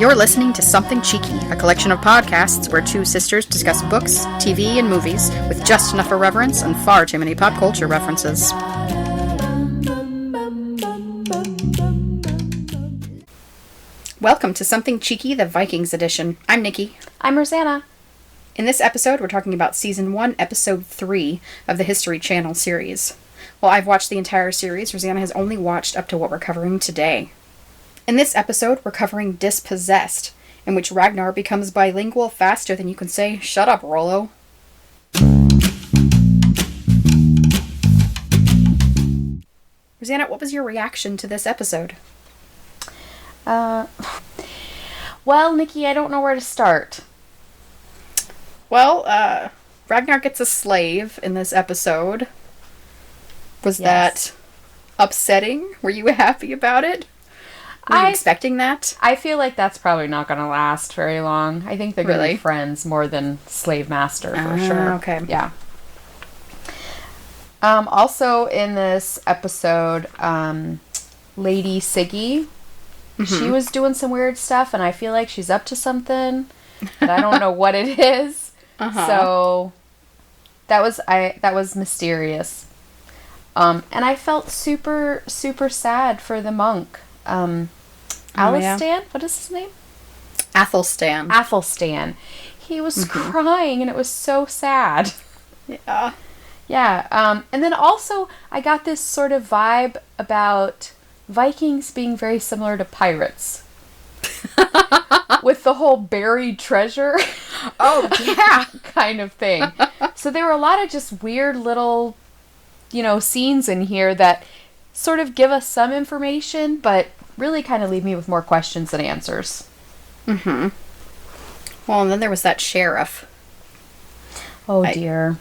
You're listening to Something Cheeky, a collection of podcasts where two sisters discuss books, TV, and movies with just enough irreverence and far too many pop culture references. Welcome to Something Cheeky, the Vikings edition. I'm Nikki. I'm Rosanna. In this episode, we're talking about Season 1, Episode 3 of the History Channel series. While I've watched the entire series, Rosanna has only watched up to what we're covering today. In this episode, we're covering Dispossessed, in which Ragnar becomes bilingual faster than you can say, "Shut up, Rollo." Rosanna, what was your reaction to this episode? Well, Nikki, I don't know where to start. Well, Ragnar gets a slave in this episode. Was that upsetting? Were you happy about it? Were you expecting that? I feel like that's probably not going to last very long. I think they're going to be friends more than slave master for sure. Okay. Yeah. Also in this episode, Lady Siggy, she was doing some weird stuff, and I feel like she's up to something, but I don't know what it is. So that was mysterious. And I felt super, super sad for the monk. Athelstan? What is his name? Athelstan. Athelstan. He was crying, and it was so sad. Yeah. Yeah. And then also, I got this sort of vibe about Vikings being very similar to pirates. With the whole buried treasure. Oh, yeah. kind of thing. So there were a lot of just weird little, scenes in here that sort of give us some information, but really kind of leave me with more questions than answers. Well, and then there was that sheriff. Oh, dear.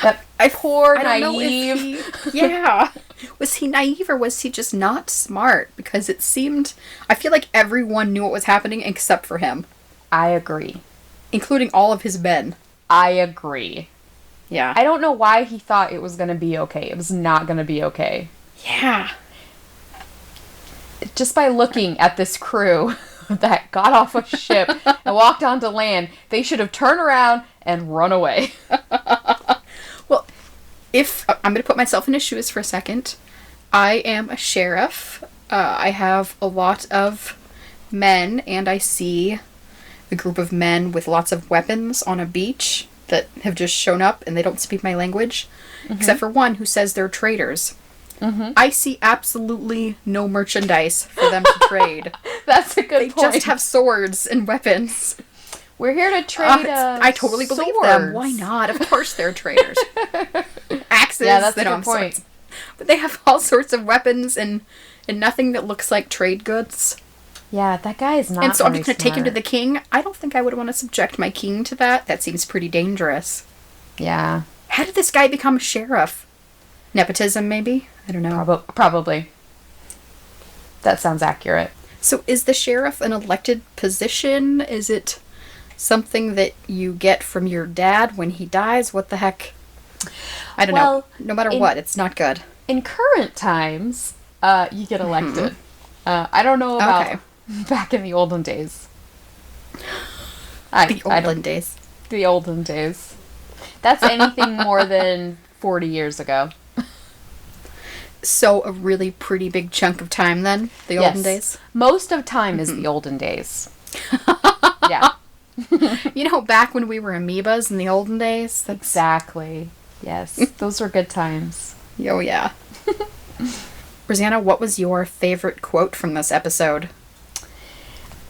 That poor naive. Yeah. Was he naive or was he just not smart? Because I feel like everyone knew what was happening except for him. I agree. Including all of his men. I agree. Yeah. I don't know why he thought it was going to be okay. It was not going to be okay. Yeah. Just by looking at this crew that got off a ship and walked onto land, they should have turned around and run away. Well, if I'm going to put myself in his shoes for a second, I am a sheriff. I have a lot of men, and I see a group of men with lots of weapons on a beach that have just shown up, and they don't speak my language, except for one who says they're traders. I see absolutely no merchandise for them to trade. That's a good point. They just have swords and weapons. We're here to trade I totally believe them. Why not? Of course they're traders. Axes. Yeah, that's a good point. Swords. But they have all sorts of weapons and nothing that looks like trade goods. Yeah, that guy is not. And so I'm just going to smart. take him to the king. I don't think I would want to subject my king to that. That seems pretty dangerous. Yeah. How did this guy become a sheriff? Nepotism, maybe? I don't know. Probably. That sounds accurate. So is the sheriff an elected position? Is it something that you get from your dad when he dies? What the heck? I don't know. No matter what, it's not good. In current times, you get elected. I don't know about back in the olden days. The olden days. That's anything more than 40 years ago. So a really pretty big chunk of time then? The olden days? Most of time is the olden days. Yeah. Back when we were amoebas in the olden days? Exactly. Yes. Those were good times. Oh, yeah. Rosanna, what was your favorite quote from this episode?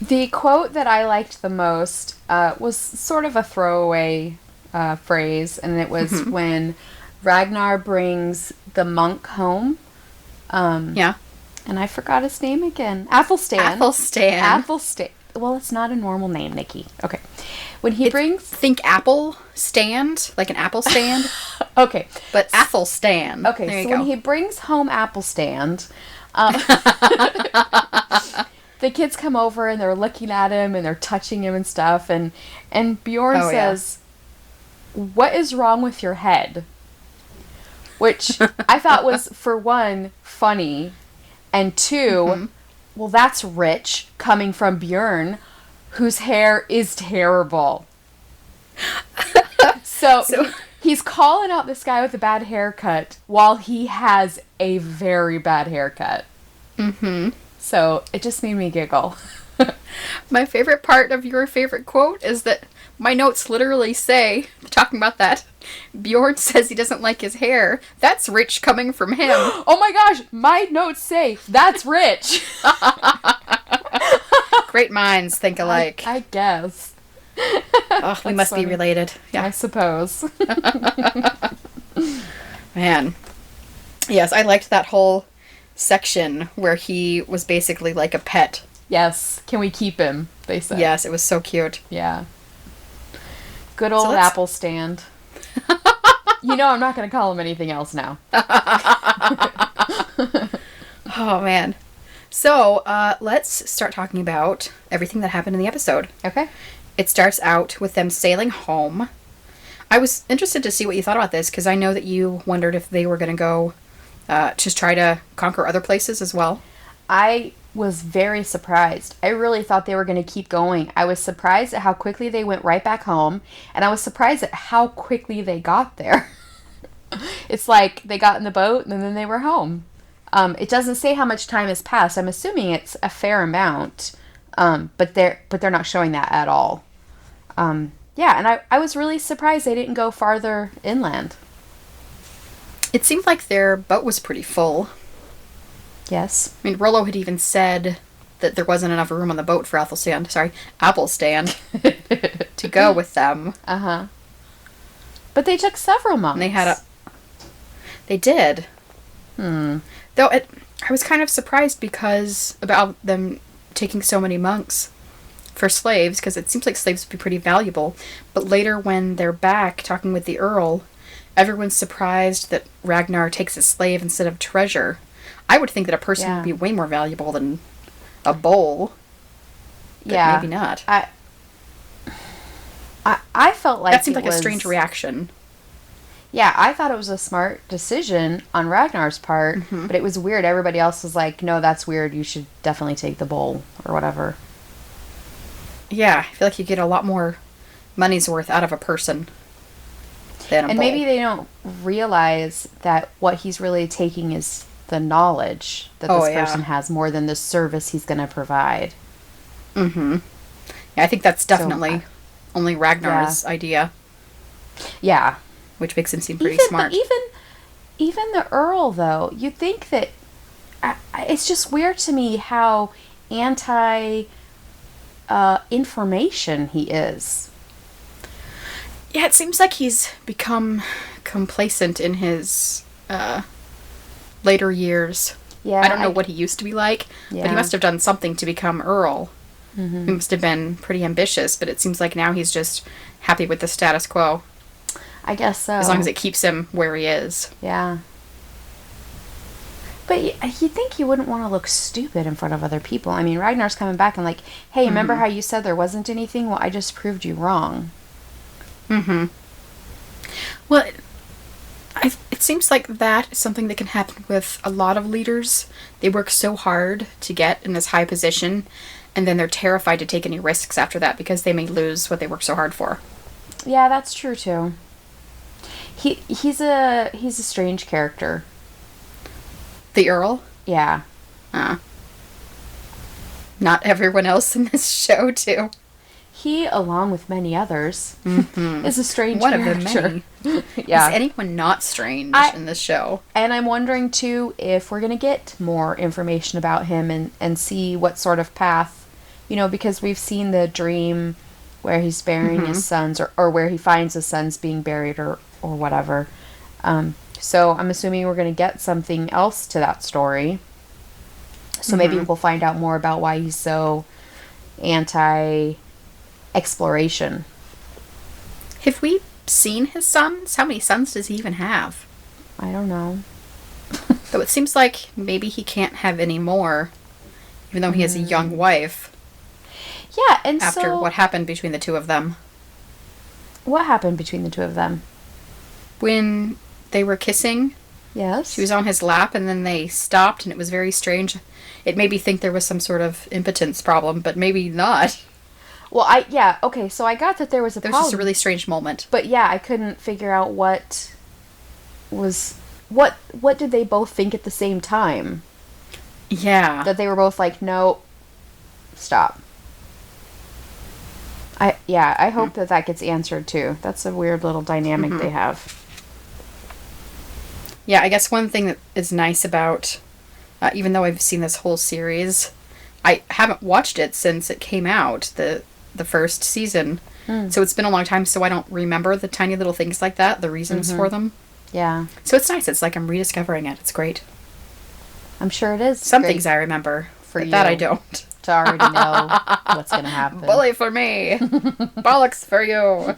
The quote that I liked the most was sort of a throwaway phrase, and it was when Ragnar brings the monk home. Yeah. And I forgot his name again. Athelstan. Well, it's not a normal name, Nikki. Okay. When he brings... Think apple stand, like an apple stand. Okay. But Athelstan. Okay, so when he brings home Athelstan, the kids come over and they're looking at him and they're touching him and stuff, and Bjorn says, "What is wrong with your head?" Which I thought was, for one, funny, and two, well, that's rich coming from Bjorn, whose hair is terrible. So he's calling out this guy with a bad haircut while he has a very bad haircut. Mm-hmm. So it just made me giggle. My favorite part of your favorite quote is that my notes literally say, talking about that, Bjorn says he doesn't like his hair. That's rich coming from him. Oh my gosh, my notes say, that's rich. Great minds think alike. I guess. Oh, we must be related. Yeah, I suppose. Man. Yes, I liked that whole section where he was basically like a pet. Yes. Can we keep him? They said. Yes, it was so cute. Yeah. Good old apple stand. You know I'm not going to call him anything else now. Oh, man. So, let's start talking about everything that happened in the episode. Okay. It starts out with them sailing home. I was interested to see what you thought about this, because I know that you wondered if they were going to go just try to conquer other places as well. I was very surprised. I really thought they were going to keep going. I was surprised at how quickly they went right back home, and I was surprised at how quickly they got there. It's like they got in the boat and then they were home. It doesn't say how much time has passed. I'm assuming it's a fair amount, but they're not showing that at all. Yeah, and I was really surprised they didn't go farther inland. It seemed like their boat was pretty full. Yes. I mean, Rollo had even said that there wasn't enough room on the boat for Athelstan, to go with them. Uh-huh. But they took several months. And they did. Though I was kind of surprised because about them taking so many monks for slaves, because it seems like slaves would be pretty valuable. But later when they're back talking with the Earl, everyone's surprised that Ragnar takes a slave instead of treasure. I would think that a person would be way more valuable than a bowl. But maybe not. I felt like that seemed like a strange reaction. Yeah, I thought it was a smart decision on Ragnar's part, but it was weird. Everybody else was like, no, that's weird. You should definitely take the bowl or whatever. Yeah, I feel like you get a lot more money's worth out of a person than a bowl. And maybe they don't realize that what he's really taking is the knowledge that this person has more than the service he's going to provide. Mm-hmm. Yeah, I think that's definitely only Ragnar's idea. Yeah. Which makes him seem pretty smart. Even the Earl, though, you'd think that... it's just weird to me how anti-information he is. Yeah, it seems like he's become complacent in his later years. Yeah, I don't know what he used to be like, but he must have done something to become Earl. Mm-hmm. He must have been pretty ambitious, but it seems like now he's just happy with the status quo. I guess so. As long as it keeps him where he is. Yeah. But you'd think he wouldn't want to look stupid in front of other people. I mean, Ragnar's coming back and like, hey, remember how you said there wasn't anything? Well, I just proved you wrong. Mm-hmm. Well, it seems like that is something that can happen with a lot of leaders. They work so hard to get in this high position, and then they're terrified to take any risks after that because they may lose what they work so hard for. Yeah, that's true too. He's a strange character. The Earl? Yeah. Not everyone else in this show, too. He, along with many others, is a strange One character. of the many. Yeah. Is anyone not strange in this show? And I'm wondering, too, if we're going to get more information about him and see what sort of path, because we've seen the dream where he's burying his sons or where he finds his sons being buried or whatever. So I'm assuming we're going to get something else to that story. So maybe we'll find out more about why he's so anti-exploration. Have we seen his sons? How many sons does he even have? I don't know. Though it seems like maybe he can't have any more, even though he has a young wife. Yeah, and after what happened between the two of them. What happened between the two of them? When they were kissing Yes. She was on his lap, and then they stopped, and it was very strange. It made me think there was some sort of impotence problem, but maybe not. Well, okay, so I got that there was a problem. It was just a really strange moment. But yeah, I couldn't figure out what did they both think at the same time? Yeah. That they were both like, no, stop. I hope that gets answered too. That's a weird little dynamic they have. Yeah, I guess one thing that is nice about, even though I've seen this whole series, I haven't watched it since it came out, the first season. So it's been a long time, so I don't remember the tiny little things like that, the reasons for them. Yeah. So it's nice. It's like I'm rediscovering it. It's great. I'm sure it is. Some things I remember, but that I don't. To already know what's going to happen. Bully for me. Bollocks for you.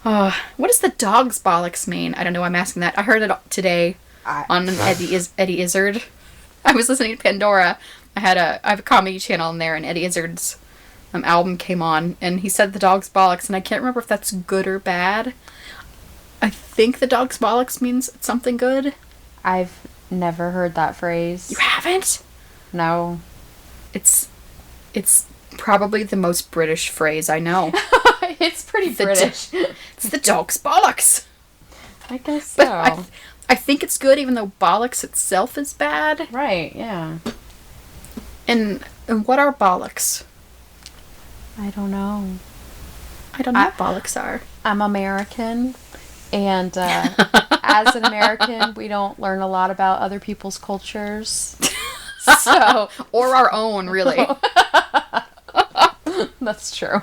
What does the dog's bollocks mean? I don't know. I'm asking that. I heard it today on Eddie Izzard. I was listening to Pandora. I have a comedy channel in there, and Eddie Izzard's album came on, and he said the dog's bollocks, and I can't remember if that's good or bad. I think the dog's bollocks means something good. I've never heard that phrase. You haven't? No. It's probably the most British phrase I know. It's pretty British. It's the dog's bollocks. I guess so. But I think it's good, even though bollocks itself is bad. Right, yeah. And what are bollocks? I don't know. I don't know what bollocks are. I'm American, and as an American, we don't learn a lot about other people's cultures. So, or our own, really. That's true.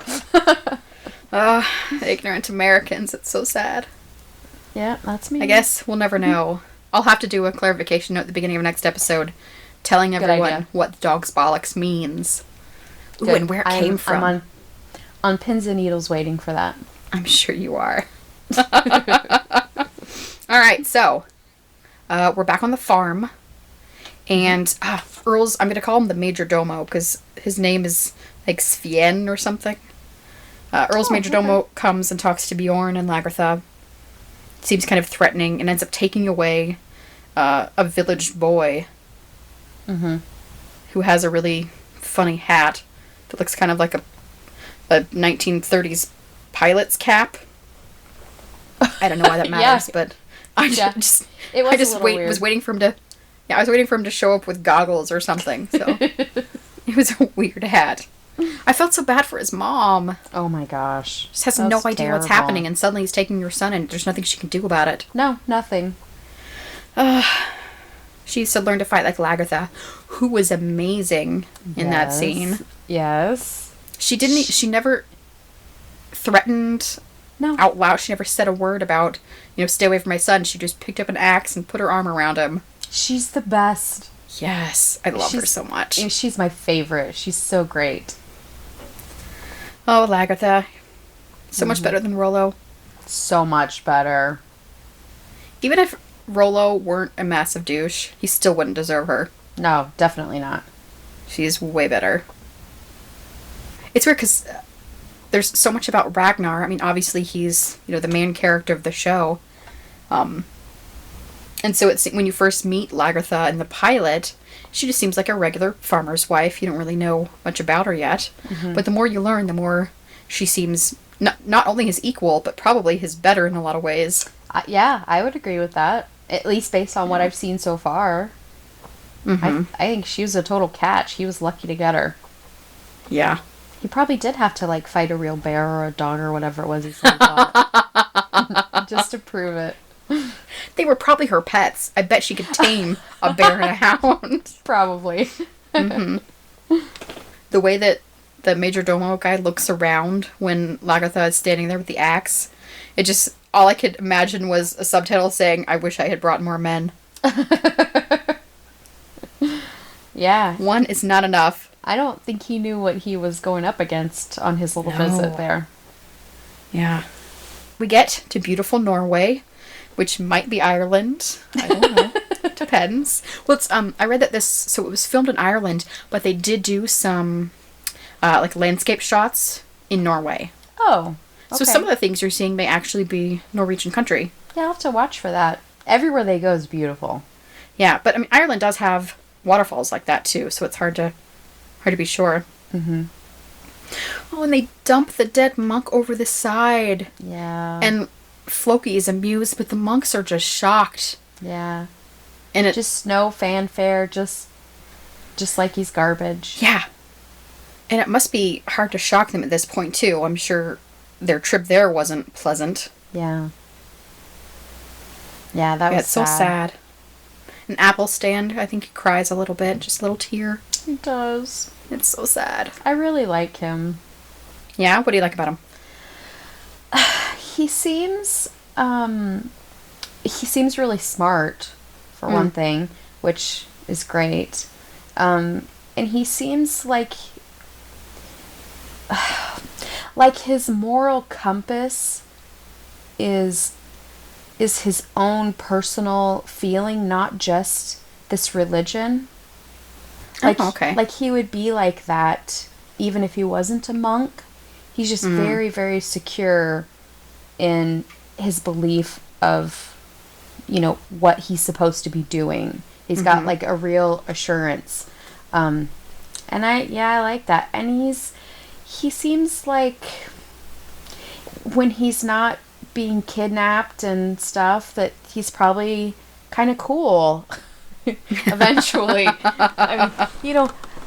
Ignorant Americans, it's so sad. Yeah, that's me. I guess we'll never know. I'll have to do a clarification note at the beginning of next episode telling everyone what dog's bollocks means. Ooh, and where it came from. I'm on pins and needles waiting for that. I'm sure you are. Alright, so we're back on the farm. And Earl's, I'm going to call him the Major Domo because his name is like Svien or something. Earl's Major Domo comes and talks to Bjorn and Lagertha. Seems kind of threatening and ends up taking away a village boy who has a really funny hat that looks kind of like a 1930s pilot's cap. I don't know why that matters, but I just was waiting for him to. Yeah, I was waiting for him to show up with goggles or something. So it was a weird hat. I felt so bad for his mom. Oh my gosh. Just has no idea what's happening, and suddenly he's taking your son, and there's nothing she can do about it. No, nothing. She used to learn to fight like Lagertha, who was amazing in that scene. Yes. She never threatened out loud. She never said a word about, stay away from my son. She just picked up an axe and put her arm around him. She's the best. Yes, I love her so much. She's my favorite. She's so great. Oh, Lagertha. So much better than Rollo. So much better. Even if Rollo weren't a massive douche, he still wouldn't deserve her. No, definitely not. She's way better. It's weird because there's so much about Ragnar. I mean, obviously he's, the main character of the show. And so it's when you first meet Lagertha in the pilot, she just seems like a regular farmer's wife. You don't really know much about her yet. But the more you learn, the more she seems not only his equal, but probably his better in a lot of ways. Yeah, I would agree with that. At least based on what I've seen so far. I think she was a total catch. He was lucky to get her. Yeah. He probably did have to, fight a real bear or a dog or whatever it was he said he fought. Just to prove it. They were probably her pets. I bet she could tame a bear and a hound. Probably. The way that the Major Domo guy looks around when Lagertha is standing there with the axe, it just, all I could imagine was a subtitle saying, "I wish I had brought more men." Yeah. One is not enough. I don't think he knew what he was going up against on his little visit there. Yeah. We get to beautiful Norway, which might be Ireland. I don't know. Depends. Well, it's I read that so it was filmed in Ireland, but they did do some landscape shots in Norway. Oh. Okay. So some of the things you're seeing may actually be Norwegian country. Yeah, I'll have to watch for that. Everywhere they go is beautiful. Yeah, but I mean, Ireland does have waterfalls like that too, so it's hard to be sure. Mm-hmm. Oh, and they dump the dead monk over the side. Yeah. And Floki is amused, but the monks are just shocked. Yeah. And it just no fanfare, just like he's garbage. Yeah. And it must be hard to shock them at this point too. I'm sure their trip there wasn't pleasant. Yeah. Yeah, that was it's so sad. And Athelstan, I think he cries a little bit, just a little tear. He does. It's so sad. I really like him. Yeah? What do you like about him? He seems really smart, for one thing, which is great. And he seems like his moral compass is his own personal feeling, not just this religion. Okay. Like he would be like that even if he wasn't a monk. He's just very, very secure in his belief of, what he's supposed to be doing. He's got like a real assurance. And I like that. And he seems like when he's not being kidnapped and stuff, that he's probably kind of cool eventually. I mean,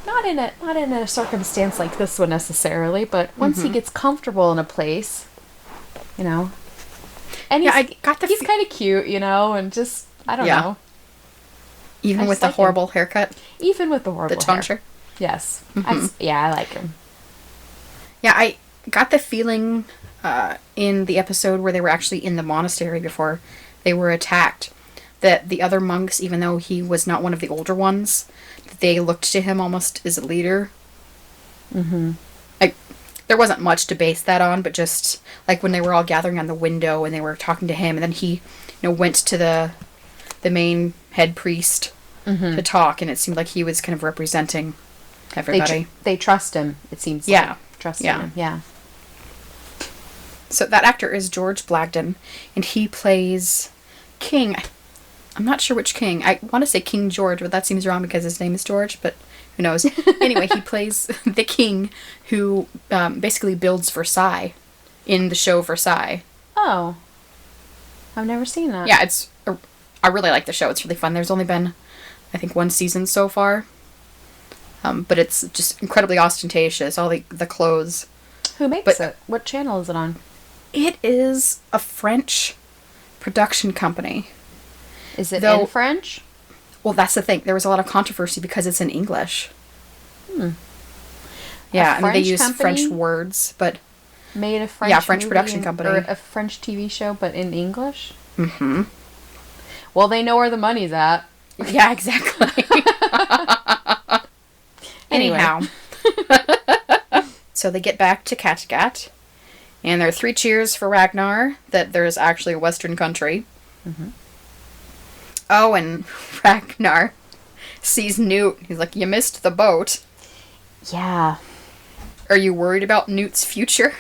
not in a circumstance like this one necessarily, but once he gets comfortable in a place, and he's kind of cute, and just I don't know. Even with the horrible haircut? Even with the horrible tonsure? Yes. I like him. Yeah, I got the feeling in the episode where they were actually in the monastery before they were attacked that the other monks, even though he was not one of the older ones, they looked to him almost as a leader. Mm-hmm. There wasn't much to base that on, but just like when they were all gathering on the window and they were talking to him, and then he went to the main head priest to talk, and it seemed like he was kind of representing everybody. They trust him, it seems like. Trusting him, yeah. So that actor is George Blagden, and he plays King. I'm not sure which king. I want to say King George, but that seems wrong because his name is George, but who knows. Anyway, he plays the king who basically builds Versailles in the show Versailles. Oh. I've never seen that. Yeah, I really like the show. It's really fun. There's only been, I think, one season so far. But it's just incredibly ostentatious. All the clothes. Who makes it? What channel is it on? It is a French production company. Is it in French? Well, that's the thing. There was a lot of controversy because it's in English. Yeah, and they use French words, but... Made a French French production company. Or a French TV show, but in English? Mm-hmm. Well, they know where the money's at. Yeah, exactly. Anyhow. So they get back to Kattegat, and there are 3 cheers for Ragnar, that there is actually a Western country. Mm-hmm. Oh, and Ragnar sees Newt. He's like, you missed the boat. Yeah. Are you worried about Newt's future?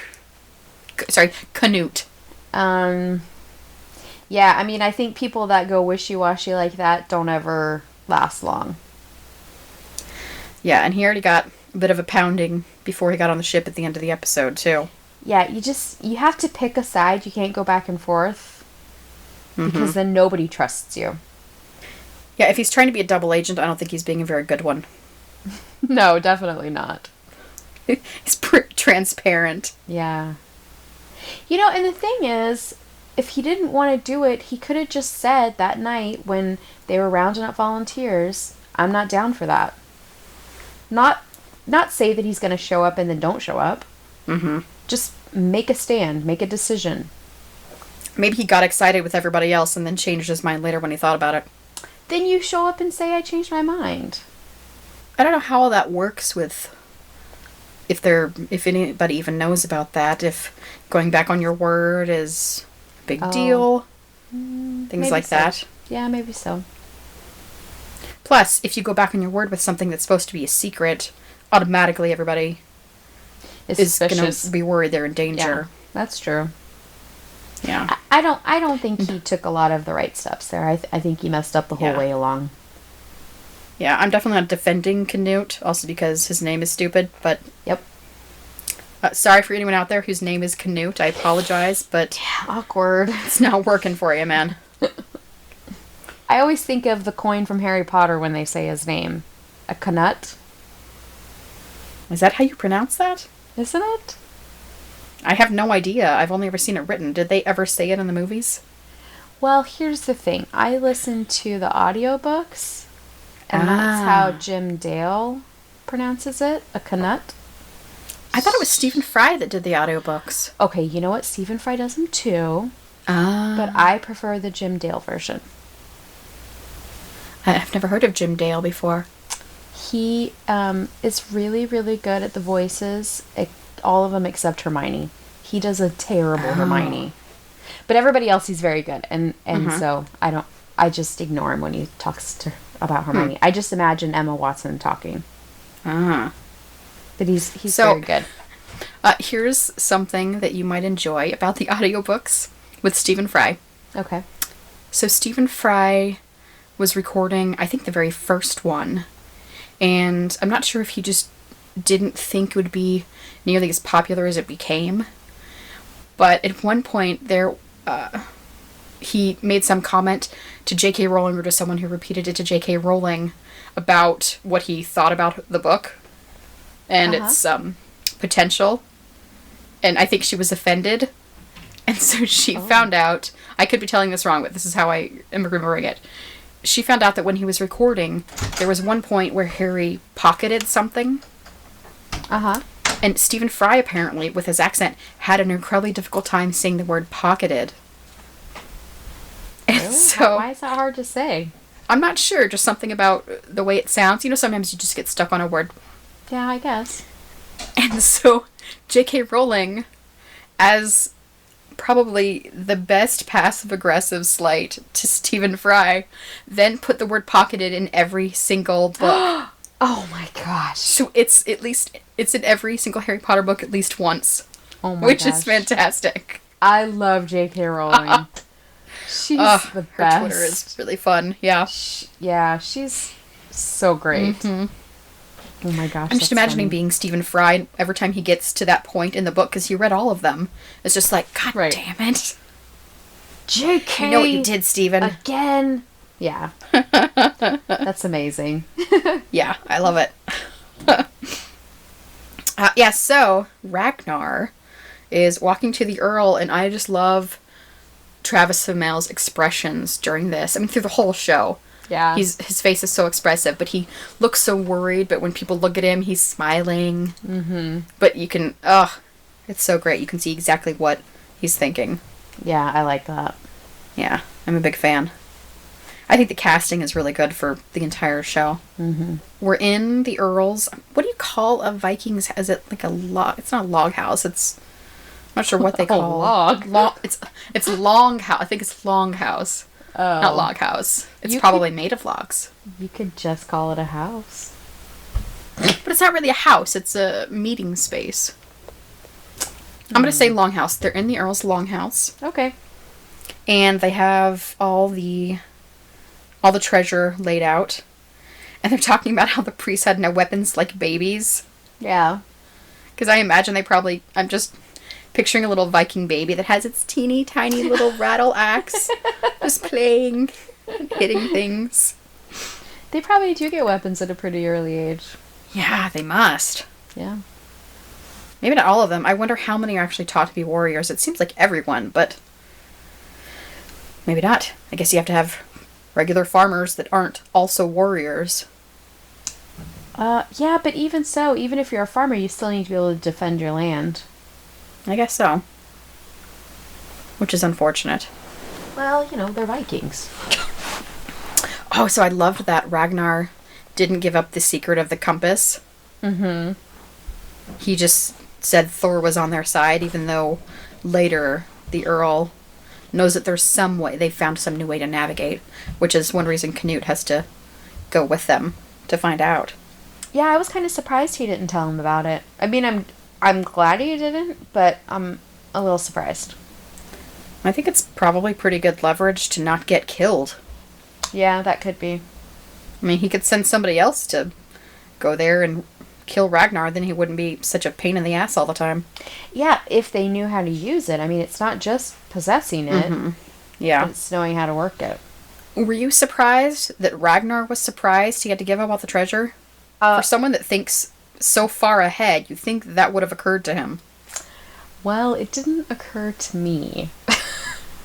Sorry, Canute. Yeah, I mean, I think people that go wishy-washy like that don't ever last long. Yeah, and he already got a bit of a pounding before he got on the ship at the end of the episode, too. Yeah, you have to pick a side. You can't go back and forth. Because then nobody trusts you. Yeah, if he's trying to be a double agent, I don't think he's being a very good one. No, definitely not. He's pretty transparent. Yeah. And the thing is, if he didn't want to do it, he could have just said that night when they were rounding up volunteers, I'm not down for that. Not say that he's going to show up and then don't show up. Mm-hmm. Just make a stand, make a decision. Maybe he got excited with everybody else and then changed his mind later when he thought about it. Then you show up and say, I changed my mind. I don't know how all that works with... If anybody even knows about that. If going back on your word is a big deal. Things like that. Yeah, maybe so. Plus, if you go back on your word with something that's supposed to be a secret, automatically everybody is going to be worried they're in danger. Yeah, that's true. Yeah. I don't think he took a lot of the right steps there. I think he messed up the whole way along. Yeah, I'm definitely not defending Canute, also because his name is stupid, but... Yep. Sorry for anyone out there whose name is Canute. I apologize, but... Yeah, awkward. It's not working for you, man. I always think of the coin from Harry Potter when they say his name. A Canute. Is that how you pronounce that? Isn't it? I have no idea. I've only ever seen it written. Did they ever say it in the movies? Well, here's the thing. I listened to the audiobooks, and that's how Jim Dale pronounces it. A Canute. I thought it was Stephen Fry that did the audiobooks. Okay, you know what? Stephen Fry does them too. But I prefer the Jim Dale version. I've never heard of Jim Dale before. He is really, really good at the voices. All of them except Hermione. He does a terrible Hermione. But everybody else he's very good. And so I just ignore him when he talks about Hermione. I just imagine Emma Watson talking. But he's very good. Here's something that you might enjoy about the audiobooks with Stephen Fry. Okay. So Stephen Fry was recording, I think, the very first one. And I'm not sure if he just didn't think it would be nearly as popular as it became. But at one point there, he made some comment to J.K. Rowling, or to someone who repeated it to J.K. Rowling, about what he thought about the book and its potential. And I think she was offended. And so she found out, I could be telling this wrong, but this is how I am remembering it. She found out that when he was recording, there was one point where Harry pocketed something. And Stephen Fry, apparently, with his accent, had an incredibly difficult time saying the word pocketed. And so, why is that hard to say? I'm not sure, just something about the way it sounds. You know, sometimes you just get stuck on a word. Yeah, I guess. And so, J.K. Rowling, as probably the best passive-aggressive slight to Stephen Fry, then put the word pocketed in every single book. Oh my gosh. So it's in every single Harry Potter book at least once. Oh my which gosh. is fantastic. I love J.K. Rowling. She's the best. Her Twitter is really fun. Yeah. Yeah, she's so great. Oh my gosh. I'm just imagining being Stephen Fry every time he gets to that point in the book, because he read all of them. It's just like, God damn it. J.K. You know what you did, Stephen. Again. Yeah. That's amazing. Yeah, I love it. So Ragnar is walking to the Earl, and I just love Travis Fimmell's expressions during this. I mean, through the whole show. Yeah. His face is so expressive, but he looks so worried, but when people look at him, he's smiling. But you can, it's so great. You can see exactly what he's thinking. Yeah, I like that. Yeah, I'm a big fan. I think the casting is really good for the entire show. We're in the Earl's, what do you call a Vikings? Is it like a log? It's not a log house. I'm not sure what they call log. It's long house. I think it's long house. Oh. Not log house. It's probably made of logs. You could just call it a house. But it's not really a house. It's a meeting space. I'm going to say longhouse. They're in the Earl's longhouse. Okay. And they have all the treasure laid out. And they're talking about how the priests had no weapons like babies. Yeah. Because I imagine I'm just picturing a little Viking baby that has its teeny tiny little rattle axe. Just playing and hitting things. They probably do get weapons at a pretty early age. Yeah, they must. Yeah. Maybe not all of them. I wonder how many are actually taught to be warriors. It seems like everyone, but maybe not. I guess you have to have regular farmers that aren't also warriors. Yeah, but even so, even if you're a farmer, you still need to be able to defend your land. I guess so. Which is unfortunate. Well, they're Vikings. Oh, so I loved that Ragnar didn't give up the secret of the compass. He just said Thor was on their side, even though later the Earl knows that there's some way, they found some new way to navigate, which is one reason Canute has to go with them to find out. Yeah, I was kind of surprised he didn't tell him about it. I mean, I'm glad he didn't, but I'm a little surprised. I think it's probably pretty good leverage to not get killed. Yeah, that could be. I mean, he could send somebody else to go there and kill Ragnar, then he wouldn't be such a pain in the ass all the time. Yeah, if they knew how to use it. I mean, it's not just possessing it. Mm-hmm. Yeah. It's knowing how to work it. Were you surprised that Ragnar was surprised he had to give up all the treasure? For someone that thinks so far ahead, you think that would have occurred to him. Well, it didn't occur to me.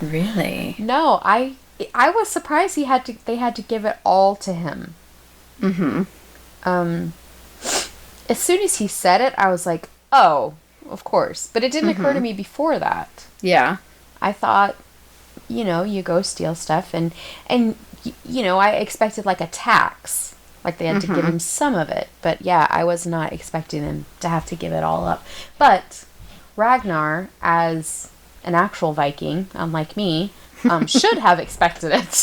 Really? No, I was surprised they had to give it all to him. Mm-hmm. As soon as he said it, I was like, oh, of course. But it didn't occur to me before that. Yeah. I thought, you go steal stuff and I expected like a tax. Like they had to give him some of it. But yeah, I was not expecting him to have to give it all up. But Ragnar, as an actual Viking, unlike me, should have expected it.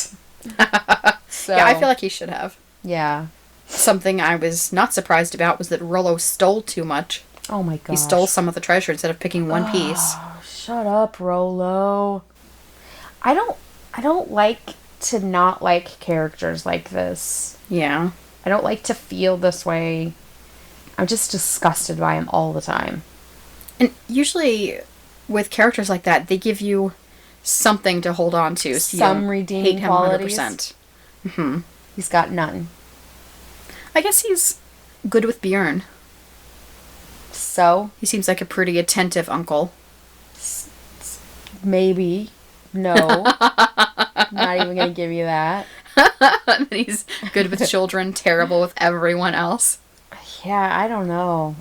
So, yeah, I feel like he should have. Yeah. Something I was not surprised about was that Rollo stole too much. Oh my gosh. He stole some of the treasure instead of picking one piece. Shut up, Rollo. I don't like to not like characters like this. Yeah. I don't like to feel this way. I'm just disgusted by him all the time. And usually with characters like that, they give you something to hold on to. So some redeeming qualities. 100%. Mm-hmm. He's got none. I guess he's good with Bjorn. So? He seems like a pretty attentive uncle. Maybe. No. I'm not even going to give you that. And he's good with children, terrible with everyone else. Yeah, I don't know.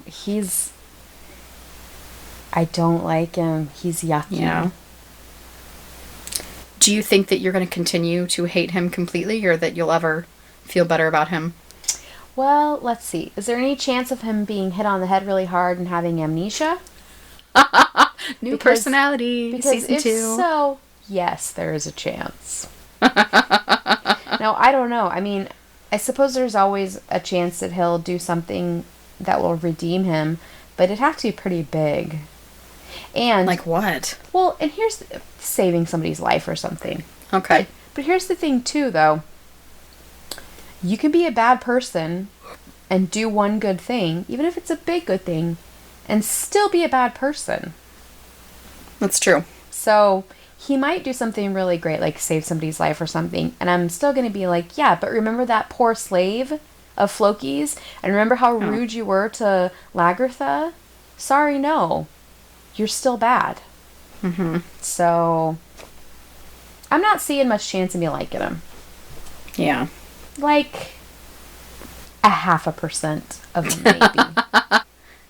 I don't like him. He's yucky. Yeah. Do you think that you're going to continue to hate him completely, or that you'll ever feel better about him? Well, let's see. Is there any chance of him being hit on the head really hard and having amnesia? New personality, because season if 2. So, yes, there is a chance. Now, I don't know. I mean, I suppose there's always a chance that he'll do something that will redeem him, but it'd have to be pretty big. And like what? Well, and here's saving somebody's life or something. Okay. But here's the thing, too, though. You can be a bad person and do one good thing, even if it's a big good thing, and still be a bad person. That's true. So he might do something really great, like save somebody's life or something, and I'm still going to be like, yeah, but remember that poor slave of Floki's? And remember how rude you were to Lagertha? Sorry, no. You're still bad. Mm-hmm. So I'm not seeing much chance of me liking him. Yeah. Like 0.5% of him, maybe.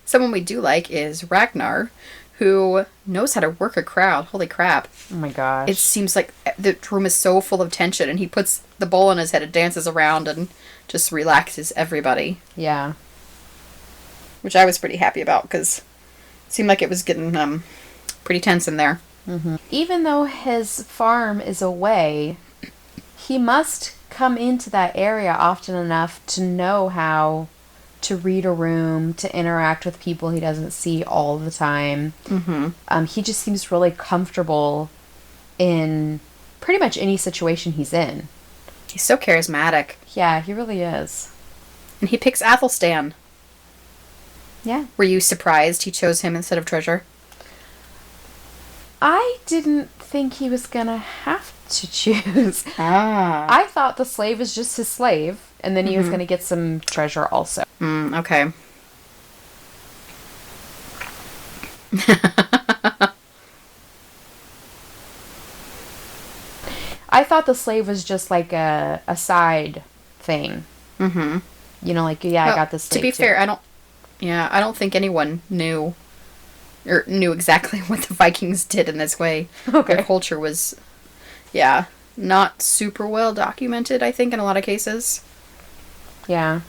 Someone we do like is Ragnar, who knows how to work a crowd. Holy crap. Oh my gosh. It seems like the room is so full of tension, and he puts the bowl on his head and dances around and just relaxes everybody. Yeah. Which I was pretty happy about, because it seemed like it was getting pretty tense in there. Mm-hmm. Even though his farm is away, he must come into that area often enough to know how to read a room, to interact with people he doesn't see all the time. Mm-hmm. He just seems really comfortable in pretty much any situation he's in. He's so charismatic. Yeah, he really is. And he picks Athelstan. Yeah. Were you surprised he chose him instead of Treasure? I didn't think he was gonna have to choose. I thought the slave was just his slave, and then he was gonna get some treasure also. Okay. I thought the slave was just like a side thing. Mm-hmm. You know, like, yeah, I got this slave to be too. fair, I don't think anyone knew exactly what the Vikings did in this way. Okay. Their culture was, not super well documented, I think, in a lot of cases. Yeah.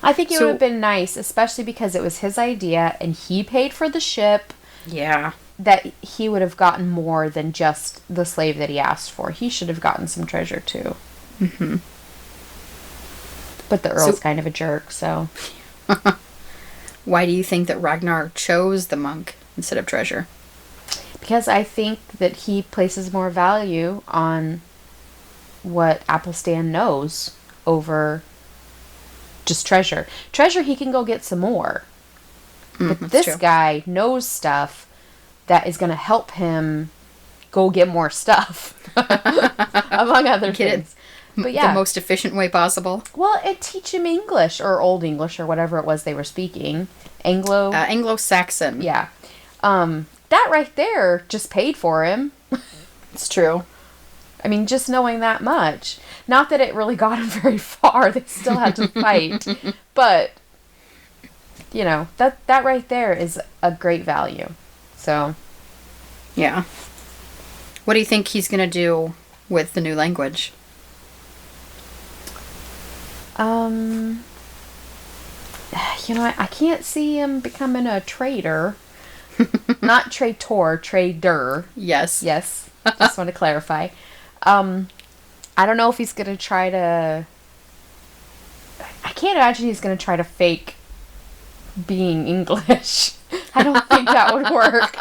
I think it would have been nice, especially because it was his idea and he paid for the ship. Yeah. That he would have gotten more than just the slave that he asked for. He should have gotten some treasure too. Mm-hmm. But the Earl's kind of a jerk, so. Why do you think that Ragnar chose the monk instead of Treasure? Because I think that he places more value on what Athelstan knows over just treasure. Treasure, he can go get some more. But this guy knows stuff that is going to help him go get more stuff. Among other things. But yeah. The most efficient way possible. Well, it teach him English, or Old English, or whatever it was they were speaking. Anglo-Saxon. Yeah. That right there just paid for him. It's true. I mean, just knowing that much. Not that it really got him very far. They still had to fight. But, you know, that right there is a great value. So. Yeah. What do you think he's going to do with the new language? You know, I can't see him becoming a trader. Not traitor, trader. Yes. Yes. Just want to clarify. I don't know if he's going to try to... I can't imagine he's going to try to fake being English. I don't think that would work.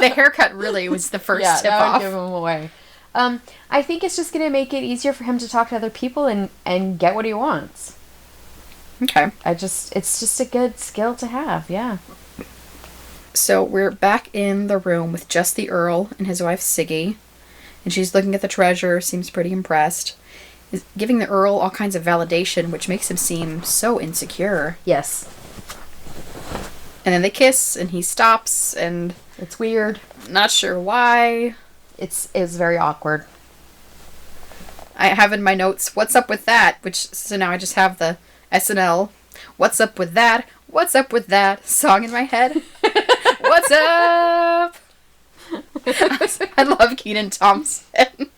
The haircut really was the first tip that off. Would give him away. I think it's just going to make it easier for him to talk to other people and get what he wants. Okay. It's just a good skill to have, yeah. So we're back in the room with just the Earl and his wife Siggy. And she's looking at the treasure, seems pretty impressed. Is giving the Earl all kinds of validation, which makes him seem so insecure. Yes. And then they kiss, and he stops, and... It's weird. Not sure why. It's very awkward. I have in my notes, what's up with that? So now I just have the SNL, what's up with that? What's up with that? Song in my head. What's up? I love Kenan Thompson.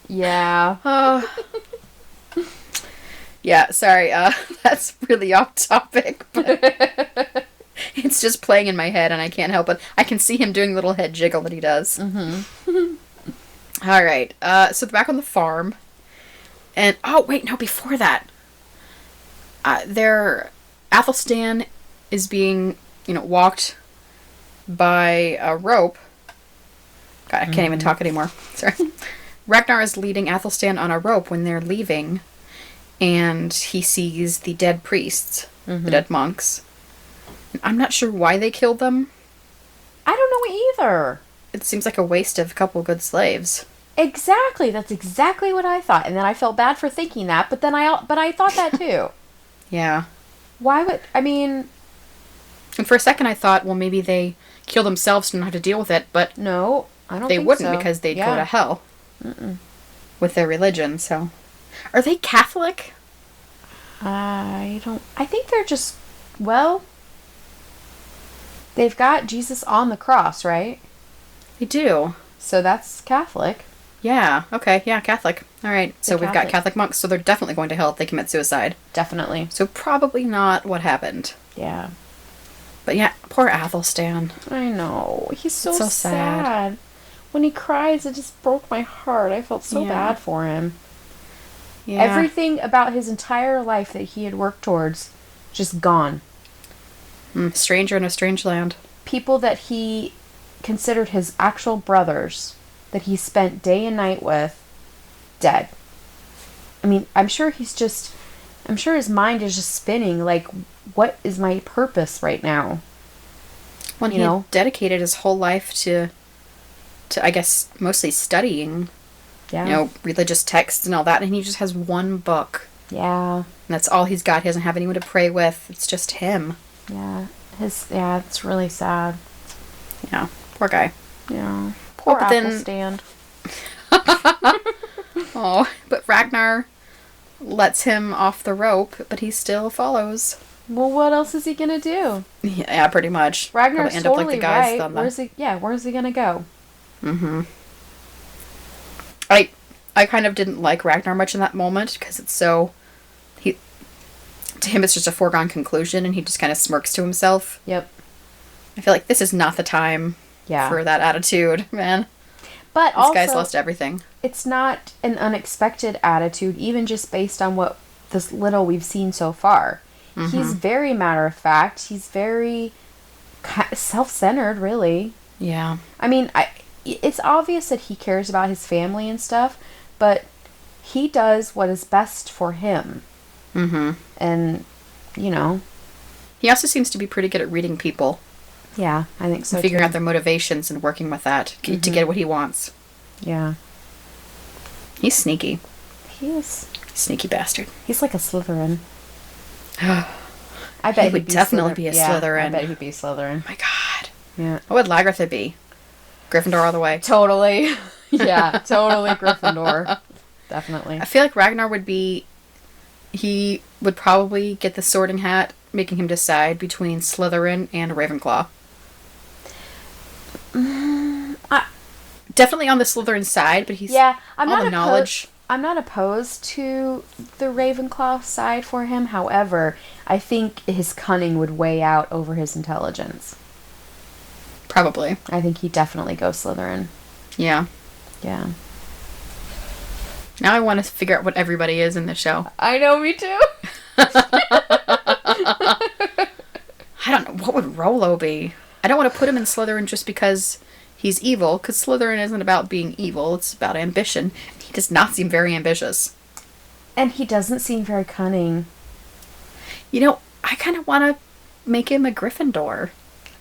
Yeah. Oh. Yeah, sorry. That's really off topic, but it's just playing in my head and I can't help it. I can see him doing the little head jiggle that he does. Mm-hmm. All right. So they're back on the farm. And, oh, wait, no, before that. Athelstan is being, walked by a rope. God, I can't even talk anymore. Sorry. Ragnar is leading Athelstan on a rope when they're leaving, and he sees the dead priests, the dead monks. And I'm not sure why they killed them. I don't know either. It seems like a waste of a couple good slaves. Exactly. That's exactly what I thought. And then I felt bad for thinking that, but I thought that too. Yeah. Why would... I mean... And for a second I thought, well, maybe they kill themselves to know how to deal with it, but... No, I don't think so. They wouldn't, because they'd go to hell. Mm-mm. With their religion, so... Are they Catholic? I think they're just... Well... They've got Jesus on the cross, right? They do. So that's Catholic. Yeah, okay, yeah, Catholic. Alright, so we've got Catholic. Catholic monks, so they're definitely going to hell if they commit suicide. Definitely. So probably not what happened. Yeah. But yeah, poor Athelstan. I know. He's so So sad. When he cries, it just broke my heart. I felt so bad for him. Yeah. Everything about his entire life that he had worked towards, just gone. Stranger in a strange land. People that he considered his actual brothers, that he spent day and night with, dead. I mean, I'm sure his mind is just spinning, like, what is my purpose right now? Well, he dedicated his whole life to I guess, mostly studying, religious texts and all that, and he just has one book. Yeah. And that's all he's got. He doesn't have anyone to pray with. It's just him. Yeah. It's really sad. Yeah. Poor guy. Yeah. Poor Athelstan. Oh, but Ragnar lets him off the rope, but he still follows. Well, what else is he gonna do? Yeah, pretty much. Ragnar's end totally up like the guys right. Where's he gonna go? Mm-hmm. I kind of didn't like Ragnar much in that moment, because it's so... To him, it's just a foregone conclusion, and he just kind of smirks to himself. Yep. I feel like this is not the time for that attitude, man. But this guy's lost everything. It's not an unexpected attitude, even just based on what this little we've seen so far. Mm-hmm. He's very matter of fact. He's very self-centered, really. Yeah. I mean, it's obvious that he cares about his family and stuff, but he does what is best for him. Mm-hmm. And, you know. He also seems to be pretty good at reading people. Yeah, I think so, figuring out their motivations and working with that to get what he wants. Yeah. He's sneaky. He is. Sneaky bastard. He's like a Slytherin. I bet he would definitely be a Slytherin. I bet he'd be Slytherin. Oh my god. Yeah. What would Lagertha be? Gryffindor all the way. Totally. Yeah, totally Gryffindor. Definitely. I feel like Ragnar would be... He would probably get the sorting hat, making him decide between Slytherin and Ravenclaw. Definitely on the Slytherin side, but he's I'm all not the knowledge. I'm not opposed to the Ravenclaw side for him. However, I think his cunning would weigh out over his intelligence. Probably. I think he'd definitely go Slytherin. Yeah. Yeah. Now I want to figure out what everybody is in the show. I know, me too. I don't know. What would Rolo be? I don't want to put him in Slytherin just because he's evil, because Slytherin isn't about being evil, it's about ambition. He does not seem very ambitious. And he doesn't seem very cunning. You know, I kind of want to make him a Gryffindor.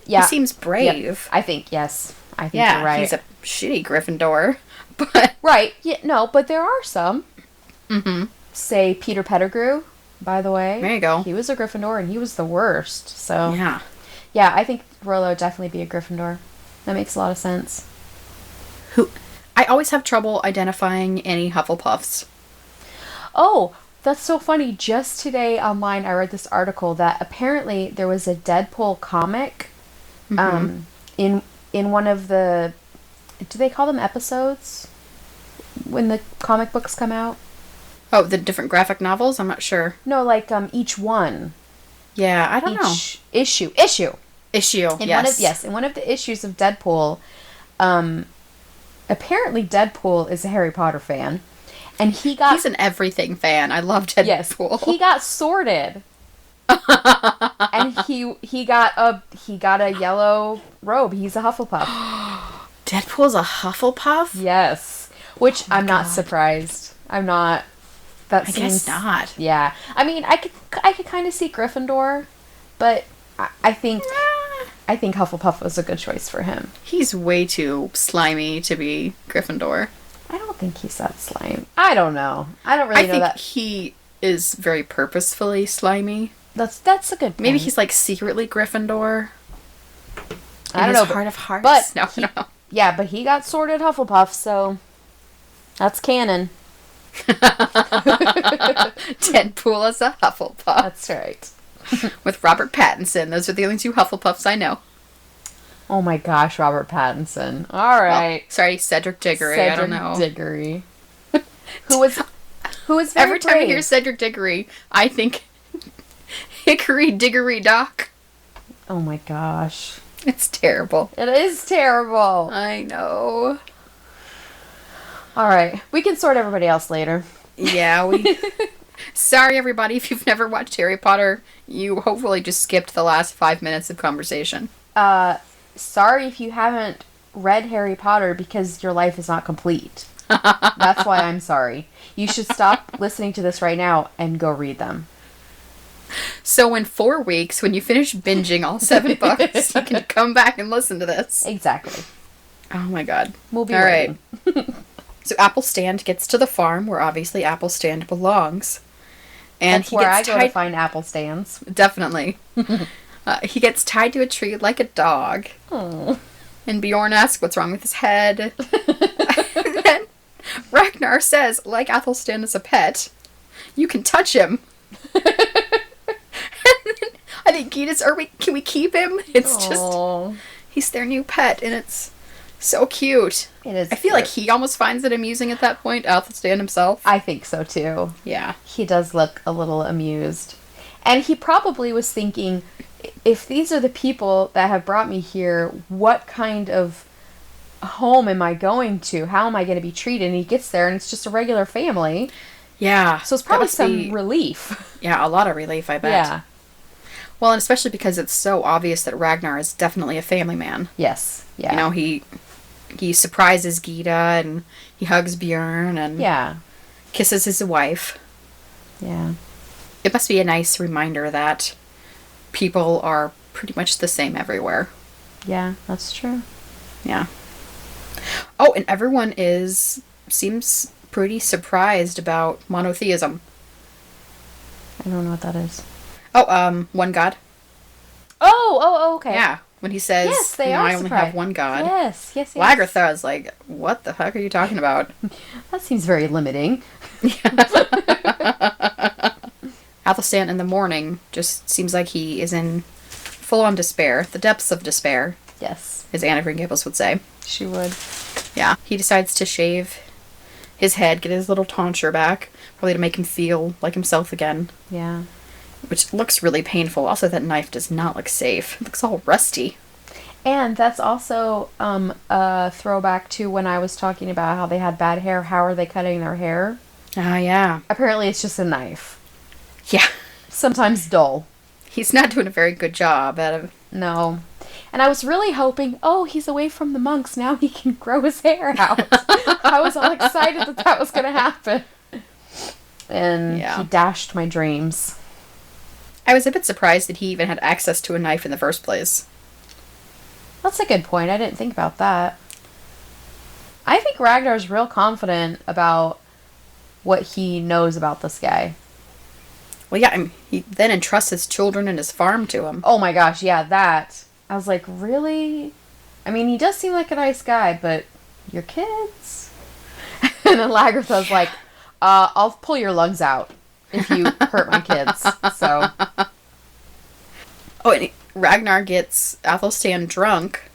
Yeah. He seems brave. Yep. I think, yes. I think you're right. He's a shitty Gryffindor, but... Right. Yeah, no, but there are some. Mm-hmm. Say Peter Pettigrew, by the way. There you go. He was a Gryffindor, and he was the worst, so... Yeah. Yeah, I think Rolo would definitely be a Gryffindor. That makes a lot of sense. I always have trouble identifying any Hufflepuffs. Oh, that's so funny. Just today online, I read this article that apparently there was a Deadpool comic in one of the... Do they call them episodes? When the comic books come out? Oh, the different graphic novels? I'm not sure. No, like each one. Yeah, I don't know. Issue. Yes. In one of the issues of Deadpool, apparently Deadpool is a Harry Potter fan, and he's an everything fan. I love Deadpool. Yes, he got sorted, and he got a yellow robe. He's a Hufflepuff. Deadpool's a Hufflepuff? Yes, which I'm not surprised. I'm not. I guess not. Yeah, I mean, I could kind of see Gryffindor, but I think Hufflepuff was a good choice for him. He's way too slimy to be Gryffindor. I don't think he's that slimy. I don't know. I don't really know that. I think he is very purposefully slimy. That's a good point. Maybe he's like secretly Gryffindor. I don't know. Heart of hearts. But no. Yeah, but he got sorted Hufflepuff, so that's canon. Deadpool is a Hufflepuff. That's right. With Robert Pattinson. Those are the only two Hufflepuffs I know. Oh my gosh, Robert Pattinson. All right. Well, sorry, Cedric Diggory. I don't know. Cedric Diggory. who was very Every time I hear Cedric Diggory, I think Hickory Dickory Dock. Oh my gosh. It's terrible. It is terrible. I know. All right. We can sort everybody else later. Yeah, Sorry, everybody, if you've never watched Harry Potter, you hopefully just skipped the last 5 minutes of conversation. Sorry if you haven't read Harry Potter because your life is not complete. That's why I'm sorry. You should stop listening to this right now and go read them. So in 4 weeks, when you finish binging all 7 books, you can come back and listen to this. Exactly. Oh my god. We'll be all waiting. Right. So Athelstan gets to the farm where obviously Athelstan belongs. And that's where I go to find apple stands. Definitely. He gets tied to a tree like a dog. Aww. And Bjorn asks what's wrong with his head. And then Ragnar says, like Athelstan is a pet, you can touch him. And then I think Gita's, can we keep him? It's Aww. just, he's their new pet, and it's so cute. It is. I feel like he almost finds it amusing at that point, Athelstan himself. I think so too. Yeah. He does look a little amused. And he probably was thinking, if these are the people that have brought me here, what kind of home am I going to? How am I going to be treated? And he gets there and it's just a regular family. Yeah. So it's probably some relief. Yeah, a lot of relief, I bet. Yeah. Well, and especially because it's so obvious that Ragnar is definitely a family man. Yes. Yeah. You know, he surprises Gita, and he hugs Björn, and kisses his wife. Yeah. It must be a nice reminder that people are pretty much the same everywhere. Yeah, that's true. Yeah. Oh, and everyone seems pretty surprised about monotheism. I don't know what that is. Oh, one god. Oh, okay. Yeah. When he says, yes, they are I only have one god. Yes. Lagertha is like, what the heck are you talking about? That seems very limiting. Athelstan in the morning just seems like he is in full-on despair. The depths of despair. Yes. As Anna Green Gables would say. She would. Yeah. He decides to shave his head, get his little tonsure back, probably to make him feel like himself again. Yeah. Which looks really painful. Also, that knife does not look safe. It looks all rusty. And that's also a throwback to when I was talking about how they had bad hair. How are they cutting their hair? Ah, yeah. Apparently it's just a knife. Yeah. Sometimes dull. He's not doing a very good job at it. No. And I was really hoping, he's away from the monks. Now he can grow his hair out. I was all excited that was going to happen. And he dashed my dreams. I was a bit surprised that he even had access to a knife in the first place. That's a good point. I didn't think about that. I think Ragnar's real confident about what he knows about this guy. Well, yeah, he then entrusts his children and his farm to him. Oh my gosh, yeah, that. I was like, really? I mean, he does seem like a nice guy, but your kids? And then Lagertha's like, I'll pull your lungs out if you hurt my kids. So. Oh, and Ragnar gets Athelstan drunk.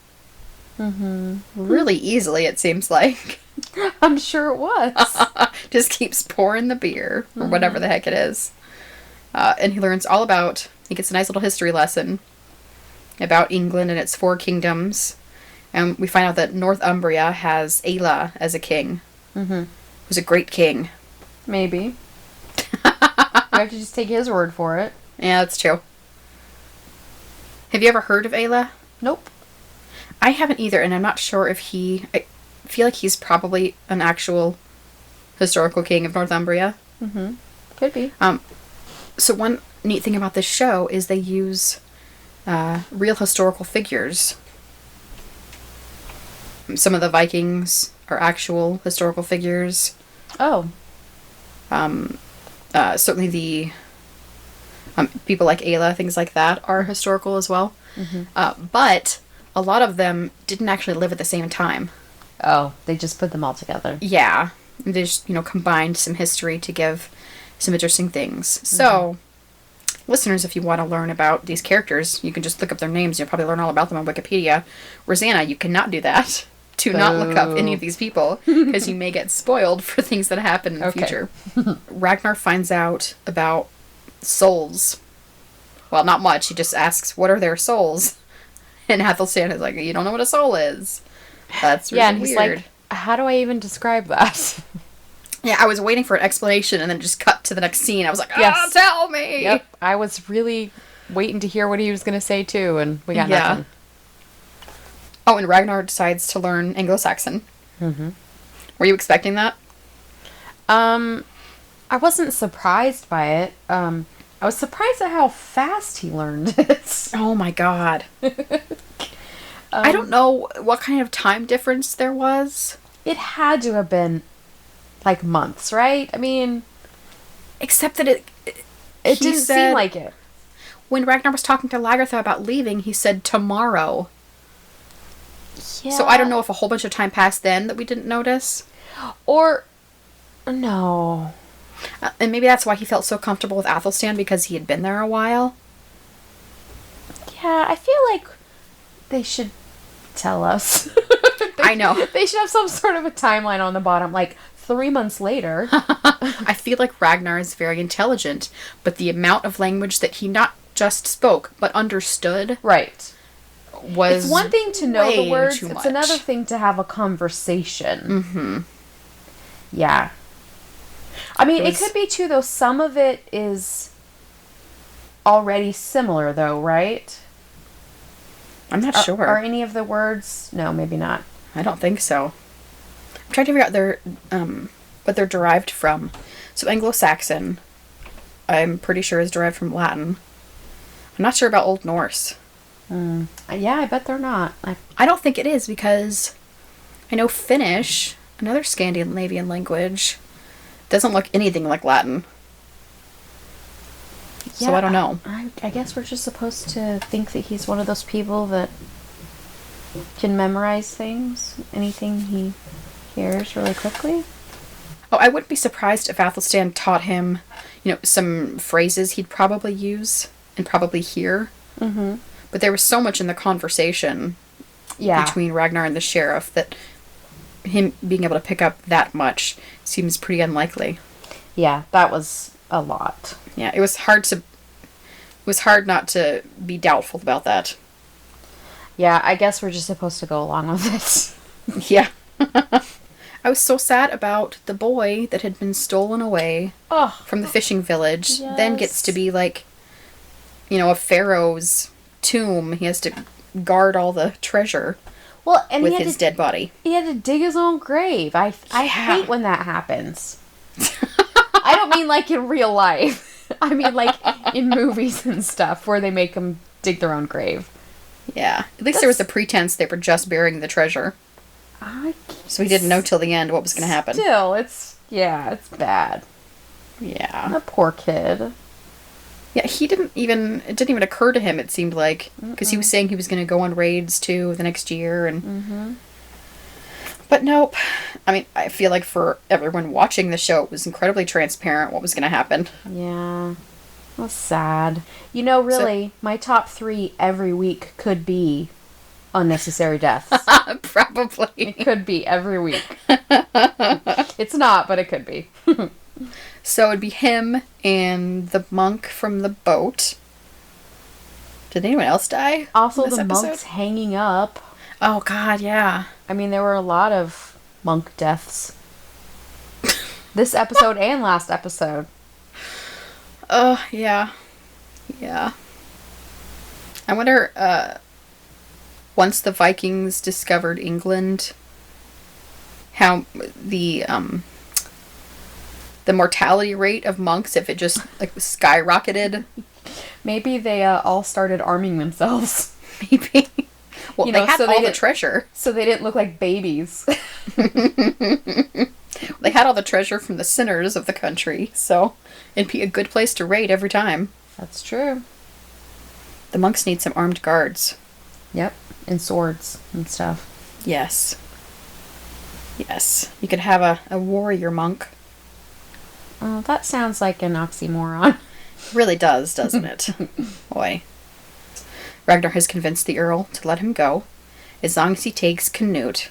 Mm-hmm. Really easily, it seems like. I'm sure it was. Just keeps pouring the beer, or whatever the heck it is. And he learns all about, he gets a nice little history lesson about England and its 4 kingdoms. And we find out that Northumbria has Aela as a king. Mm-hmm. Who's a great king. Maybe. You have to just take his word for it. Yeah, that's true. Have you ever heard of Aela? Nope. I haven't either, and I'm not sure if I feel like he's probably an actual historical king of Northumbria. Mm-hmm. Could be. So one neat thing about this show is they use real historical figures. Some of the Vikings are actual historical figures. Oh. Certainly the people like Aela, things like that, are historical as well. Mm-hmm. But a lot of them didn't actually live at the same time. Oh, they just put them all together. Yeah. They just, combined some history to give some interesting things. So, listeners, if you want to learn about these characters, you can just look up their names. You'll probably learn all about them on Wikipedia. Rosanna, you cannot do that. Do not look up any of these people, because you may get spoiled for things that happen in the future. Ragnar finds out about souls. Well, not much. He just asks, what are their souls? And Athelstan is like, you don't know what a soul is. That's really and he's weird. Like, how do I even describe that? Yeah, I was waiting for an explanation and then just cut to the next scene. I was like, tell me! Yep, I was really waiting to hear what he was going to say too, and we got nothing. Oh, and Ragnar decides to learn Anglo-Saxon. Mm-hmm. Were you expecting that? I wasn't surprised by it. I was surprised at how fast he learned it. Oh my god. I don't know what kind of time difference there was. It had to have been like months, right? I mean, except that it didn't seem like it. When Ragnar was talking to Lagertha about leaving, he said tomorrow. Yeah. So I don't know if a whole bunch of time passed then that we didn't notice. Or, no. And maybe that's why he felt so comfortable with Athelstan, because he had been there a while. Yeah, I feel like they should tell us. I know. They should have some sort of a timeline on the bottom, like 3 months later. I feel like Ragnar is very intelligent, but the amount of language that he not just spoke, but understood. Right. Was it's one thing to know the words, it's much. Another thing to have a conversation. Mm-hmm. Yeah. I mean, it could be too, though. Some of it is already similar, though, right? I'm not sure. Are any of the words? No, maybe not. I don't think so. I'm trying to figure out what they're derived from. So Anglo-Saxon, I'm pretty sure is derived from Latin. I'm not sure about Old Norse. Yeah, I bet they're not. I don't think it is, because I know Finnish, another Scandinavian language, doesn't look anything like Latin. Yeah, so I don't know. I guess we're just supposed to think that he's one of those people that can memorize things, anything he hears really quickly. Oh, I wouldn't be surprised if Athelstan taught him, some phrases he'd probably use and probably hear. Mm-hmm. But there was so much in the conversation between Ragnar and the sheriff that him being able to pick up that much seems pretty unlikely. Yeah, that was a lot. Yeah, it was hard not to be doubtful about that. Yeah, I guess we're just supposed to go along with it. Yeah. I was so sad about the boy that had been stolen away from the fishing village. Yes. Then gets to be like, a pharaoh's tomb. He has to guard all the treasure. Well, and with his dead body. He had to dig his own grave. I hate when that happens. I don't mean like in real life. I mean like in movies and stuff where they make them dig their own grave. Yeah. At least there was a pretense they were just burying the treasure. So he didn't know till the end what was going to happen. Still, it's bad. Yeah. The poor kid. Yeah, it didn't even occur to him, it seemed like. Because he was saying he was going to go on raids, too, the next year. And But nope. I mean, I feel like for everyone watching the show, it was incredibly transparent what was going to happen. Yeah. That's sad. Really, my top 3 every week could be unnecessary deaths. Probably. It could be every week. It's not, but it could be. So it'd be him and the monk from the boat. Did anyone else die? Also, the monks hanging up. Oh, God, yeah. I mean, there were a lot of monk deaths. This episode and last episode. Oh, yeah. Yeah. I wonder, once the Vikings discovered England, how the mortality rate of monks, if it just skyrocketed. Maybe they all started arming themselves. Maybe. Well, they had all the treasure. So they didn't look like babies. They had all the treasure from the sinners of the country, so it'd be a good place to raid every time. That's true. The monks need some armed guards. Yep, and swords and stuff. Yes. Yes. You could have a warrior monk. Oh, that sounds like an oxymoron. It really does, doesn't it? Boy. Ragnar has convinced the Earl to let him go, as long as he takes Canute,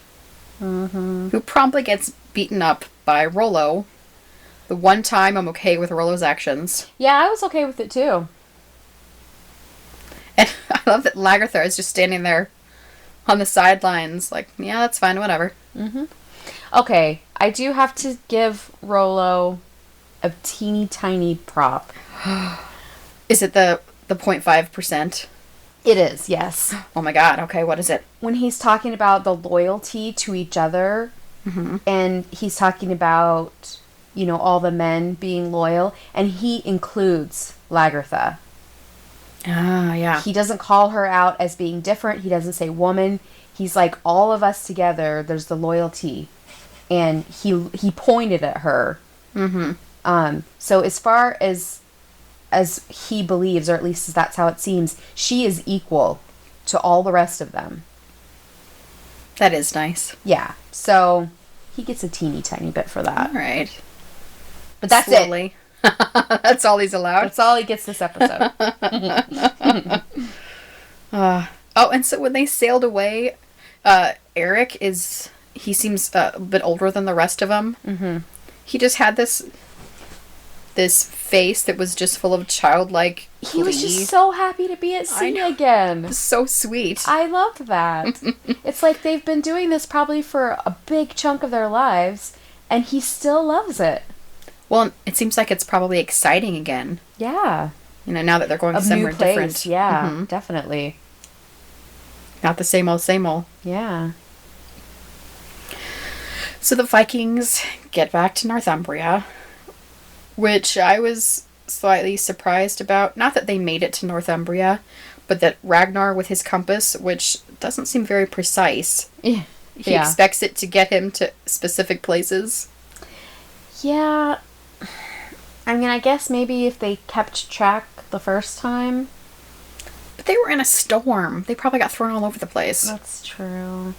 who promptly gets beaten up by Rollo. The one time I'm okay with Rollo's actions. Yeah, I was okay with it too. And I love that Lagertha is just standing there on the sidelines, like, yeah, that's fine, whatever. Okay, I do have to give Rollo a teeny tiny prop. Is it the 0.5%? It is, yes. Oh my god, okay, what is it? When he's talking about the loyalty to each other, and he's talking about, all the men being loyal, and he includes Lagertha. Ah, yeah. He doesn't call her out as being different. He doesn't say woman. He's like, all of us together, there's the loyalty. And he pointed at her. So as far as he believes, or at least that's how it seems, she is equal to all the rest of them. That is nice. Yeah. So he gets a teeny tiny bit for that. All right. But that's Slowly. That's all he's allowed? That's all he gets this episode. And so when they sailed away, Eric he seems a bit older than the rest of them. He just had this face that was just full of childlike glee. He was just so happy to be at sea again. So sweet. I loved that. It's like they've been doing this probably for a big chunk of their lives, and he still loves it. Well, it seems like it's probably exciting again. Yeah. You know, now that they're going somewhere different. Yeah, definitely. Not the same old, same old. Yeah. So the Vikings get back to Northumbria, which I was slightly surprised about. Not that they made it to Northumbria, but that Ragnar with his compass, which doesn't seem very precise, he expects it to get him to specific places. Yeah. I mean, I guess maybe if they kept track the first time. But they were in a storm. They probably got thrown all over the place. That's true.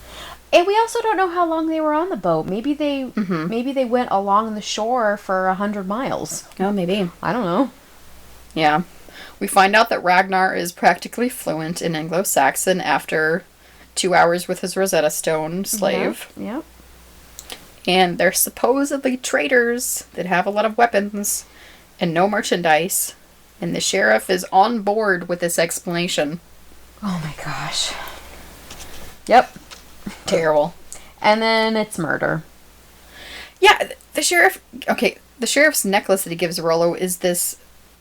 And we also don't know how long they were on the boat. Maybe they went along the shore for 100 miles. Oh, maybe. I don't know. Yeah. We find out that Ragnar is practically fluent in Anglo-Saxon after 2 hours with his Rosetta Stone slave. Yep. And they're supposedly traders that have a lot of weapons and no merchandise. And the sheriff is on board with this explanation. Oh my gosh. Yep. Terrible. And then it's murder. Yeah, the sheriff's necklace that he gives Rollo is this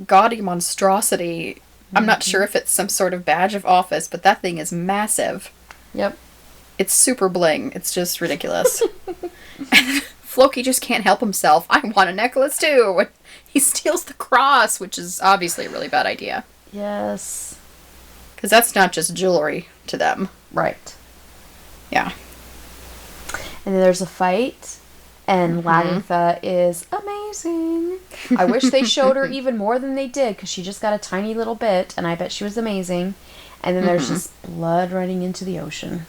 gaudy monstrosity. I'm not sure if it's some sort of badge of office, but that thing is massive. Yep. It's super bling. It's just ridiculous. And Floki just can't help himself. I want a necklace too. He steals the cross, which is obviously a really bad idea. Yes. Because that's not just jewelry to them. Right. Yeah. And then there's a fight, and Lagertha is amazing. I wish they showed her even more than they did, because she just got a tiny little bit, and I bet she was amazing. And then there's just blood running into the ocean.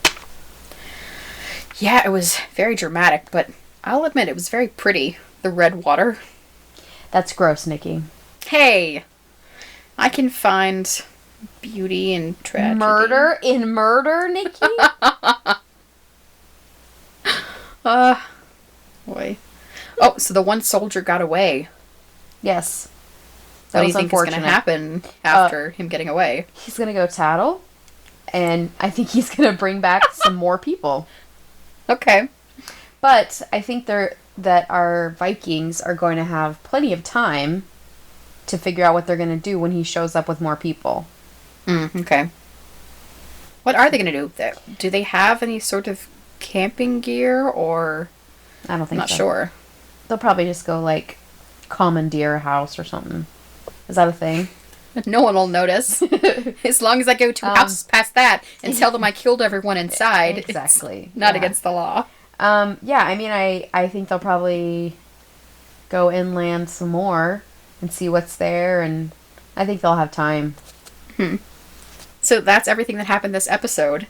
Yeah, it was very dramatic, but I'll admit it was very pretty. The red water. That's gross, Nikki. Hey! I can find beauty in tragedy. Murder in murder, Nikki? Boy. Oh, so the one soldier got away. Yes. What do you think is going to happen after him getting away? He's going to go tattle, and I think he's going to bring back some more people. Okay. But I think that our Vikings are going to have plenty of time to figure out what they're going to do when he shows up with more people. Okay. What are they going to do? Do they have any sort of camping gear, or... I don't think so. Not sure. They'll probably just go, like, commandeer a house or something. Is that a thing? No one will notice. As long as I go 2 houses past that and tell them I killed everyone inside. Exactly. It's not against the law. Yeah, I mean, I think they'll probably go inland some more and see what's there, and I think they'll have time. So that's everything that happened this episode.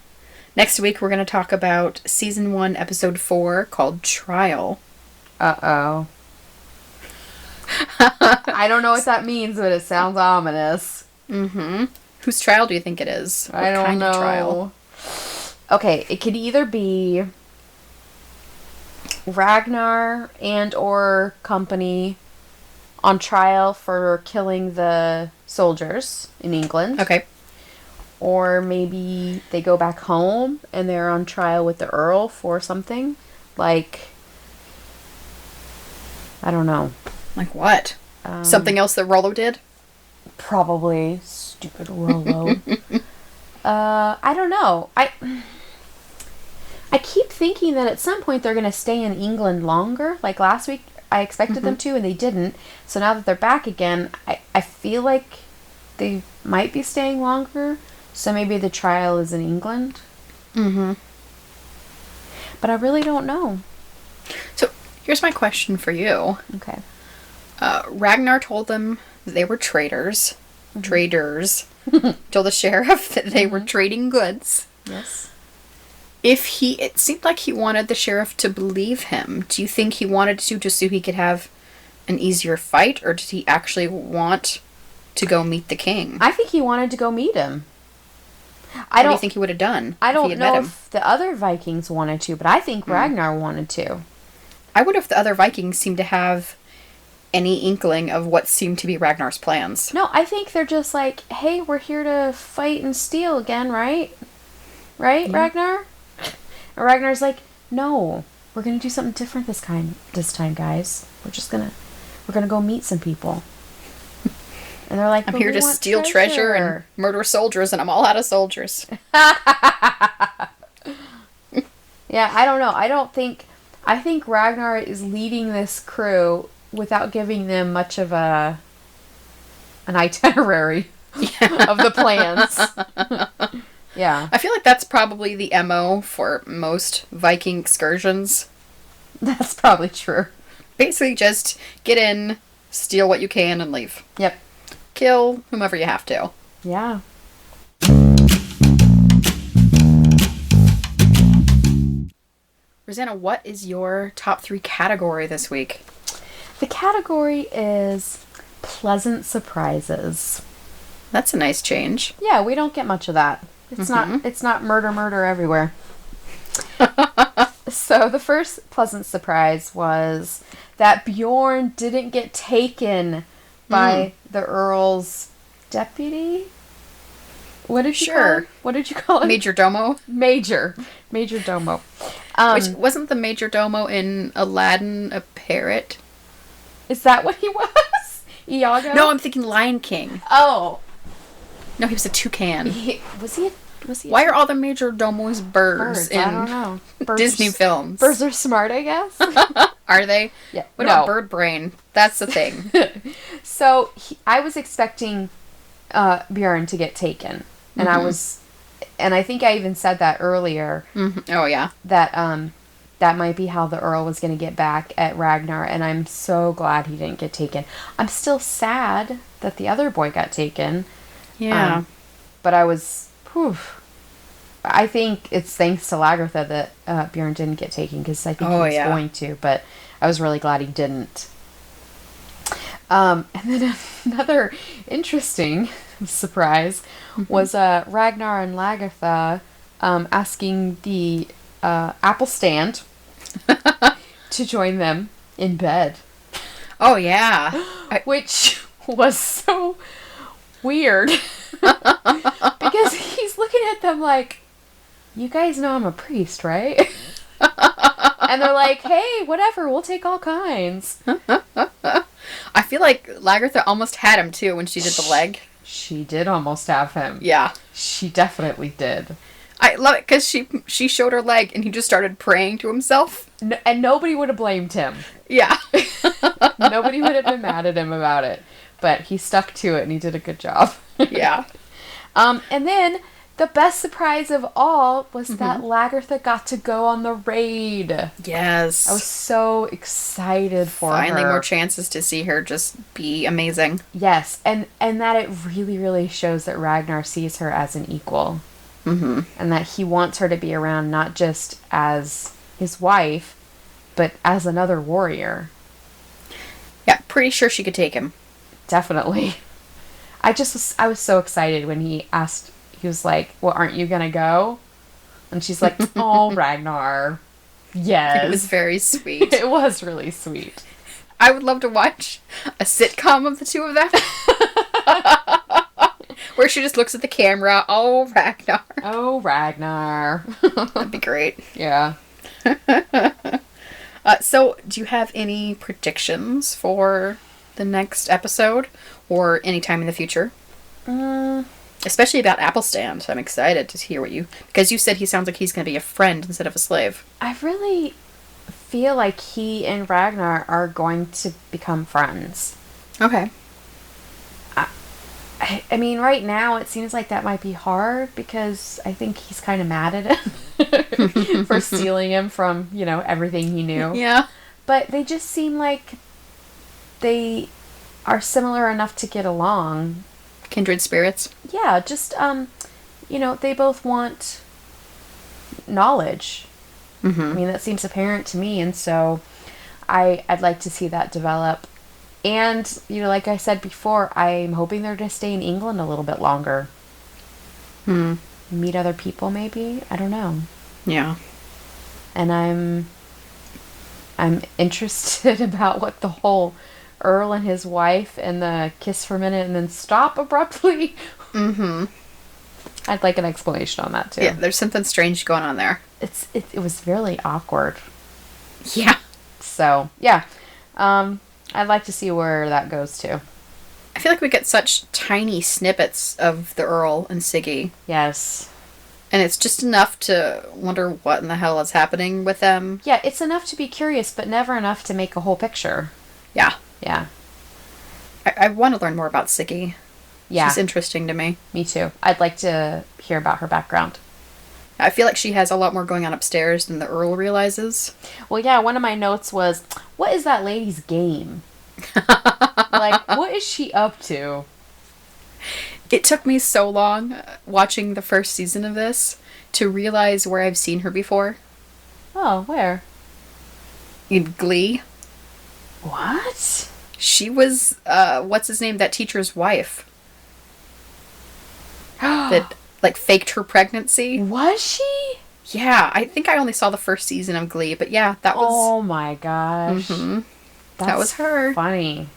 Next week, we're going to talk about Season 1, Episode 4, called Trial. Uh-oh. I don't know what that means, but it sounds ominous. Whose trial do you think it is? I don't know. Of trial? Okay, it could either be Ragnar and or company on trial for killing the soldiers in England. Okay. Or maybe they go back home and they're on trial with the Earl for something. Like, I don't know. Like what? Something else that Rollo did? Probably. Stupid Rollo. I don't know. I keep thinking that at some point they're going to stay in England longer. Like last week, I expected them to, and they didn't. So now that they're back again, I feel like they might be staying longer. So maybe the trial is in England. But I really don't know. So here's my question for you. Okay. Ragnar told them that they were traders. Traders. Told the sheriff that they were trading goods. Yes. It seemed like he wanted the sheriff to believe him. Do you think he wanted to just so he could have an easier fight, or did he actually want to go meet the king? I think he wanted to go meet him. What do you think he would have done? I don't know if the other Vikings wanted to, but I think Ragnar wanted to. I wonder if the other Vikings seemed to have any inkling of what seemed to be Ragnar's plans. No, I think they're just like, hey, we're here to fight and steal again, right? Right, Ragnar? And Ragnar's like, no, we're going to do something different this time, guys. We're gonna go meet some people. And they're like, I'm here to steal treasure and murder soldiers, and I'm all out of soldiers. Yeah, I don't know. I think Ragnar is leading this crew without giving them much of an itinerary of the plans. Yeah. I feel like that's probably the MO for most Viking excursions. That's probably true. Basically just get in, steal what you can, and leave. Yep. Kill whomever you have to. Yeah. Rosanna, what is your top 3 category this week? The category is pleasant surprises. That's a nice change. Yeah, we don't get much of that. It's not murder everywhere. So the first pleasant surprise was that Bjorn didn't get taken by the Earl's deputy. What did you call him? What did you call it? Major Domo? Major Domo. Which wasn't the Major Domo in Aladdin a parrot? Is that what he was? Iago? No, I'm thinking Lion King. Oh. No, he was a toucan. Was he? Why are all the Major Domos birds in I don't know. Disney films? Birds are smart, I guess. Are they? Yeah. What about bird brain? That's the thing. So I was expecting Bjorn to get taken, and I think I even said that earlier. Mm-hmm. Oh yeah. That might be how the Earl was going to get back at Ragnar, and I'm so glad he didn't get taken. I'm still sad that the other boy got taken. Yeah. But I was... Whew, I think it's thanks to Lagertha that Bjorn didn't get taken, because I think he was going to, but I was really glad he didn't. And then another interesting surprise was Ragnar and Lagertha asking the apple stand to join them in bed. Oh, yeah. Which was so weird. Because he's looking at them like, you guys know I'm a priest, right? And they're like, hey, whatever, we'll take all kinds. I feel like Lagertha almost had him, too, when she did the leg. She did almost have him. Yeah. She definitely did. I love it, because she showed her leg, and he just started praying to himself. And nobody would have blamed him. Yeah. Nobody would have been mad at him about it. But he stuck to it, and he did a good job. Yeah. And then the best surprise of all was that Lagertha got to go on the raid. Yes. I was so excited for her. Finally more chances to see her just be amazing. Yes, and that it really, really shows that Ragnar sees her as an equal. Mm-hmm. And that he wants her to be around not just as his wife, but as another warrior. Yeah, pretty sure she could take him. Definitely. I was so excited when he was like, well, aren't you gonna go? And she's like, oh, Ragnar. Yes. It was very sweet. It was really sweet. I would love to watch a sitcom of the two of them. Where she just looks at the camera, oh, Ragnar. Oh, Ragnar. That'd be great. Yeah. So, do you have any predictions for the next episode? Or any time in the future? Especially about Athelstan. I'm excited to hear because you said he sounds like he's going to be a friend instead of a slave. I really feel like he and Ragnar are going to become friends. Okay. I mean, right now it seems like that might be hard because I think he's kind of mad at him for stealing him from, everything he knew. Yeah. But they just seem like they are similar enough to get along. Kindred spirits? Yeah, just, they both want knowledge. Mm-hmm. I mean, that seems apparent to me, and so I'd like to see that develop. And, like I said before, I'm hoping they're going to stay in England a little bit longer. Meet other people, maybe? I don't know. Yeah. And I'm interested about what the whole Earl and his wife and the kiss for a minute and then stop abruptly. Mm-hmm. I'd like an explanation on that, too. Yeah, there's something strange going on there. It was really awkward. Yeah. So, yeah. I'd like to see where that goes to. I feel like we get such tiny snippets of the Earl and Siggy. Yes. And it's just enough to wonder what in the hell is happening with them. Yeah, it's enough to be curious, but never enough to make a whole picture. Yeah. Yeah. I want to learn more about Siggy. Yeah. She's interesting to me. Me too. I'd like to hear about her background. I feel like she has a lot more going on upstairs than the Earl realizes. Well, yeah, one of my notes was, what is that lady's game? Like, what is she up to? It took me so long watching the first season of this to realize where I've seen her before. Oh, where? In Glee. What? She was, what's his name? That teacher's wife. That, like, faked her pregnancy. Was she? Yeah, I think I only saw the first season of Glee, but yeah, that was... Oh my gosh. Mm-hmm. That was her. Funny.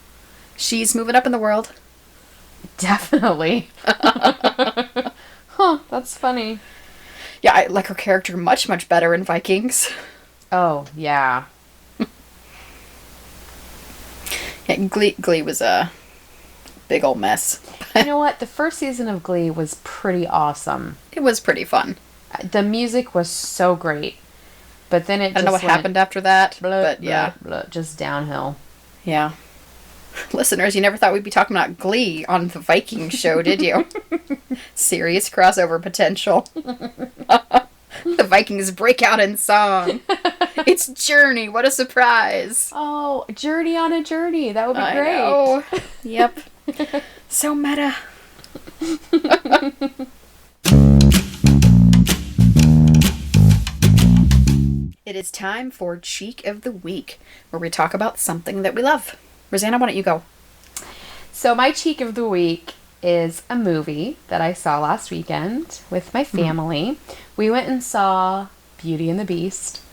She's moving up in the world. Definitely. Huh, that's funny. Yeah, I like her character much, much better in Vikings. Oh, yeah. Yeah, Glee was a big old mess. You know what? The first season of Glee was pretty awesome. It was pretty fun. The music was so great. But then it just I don't know what happened after that, but yeah. Just downhill. Yeah. Listeners, you never thought we'd be talking about Glee on the Vikings show, did you? Serious crossover potential. The Vikings break out in song. It's Journey. What a surprise. Oh, Journey on a Journey. That would be great. Know. Yep. So meta. It is time for Cheek of the Week, where we talk about something that we love. Rosanna, why don't you go? So my Cheek of the Week is a movie that I saw last weekend with my family. We went and saw Beauty and the Beast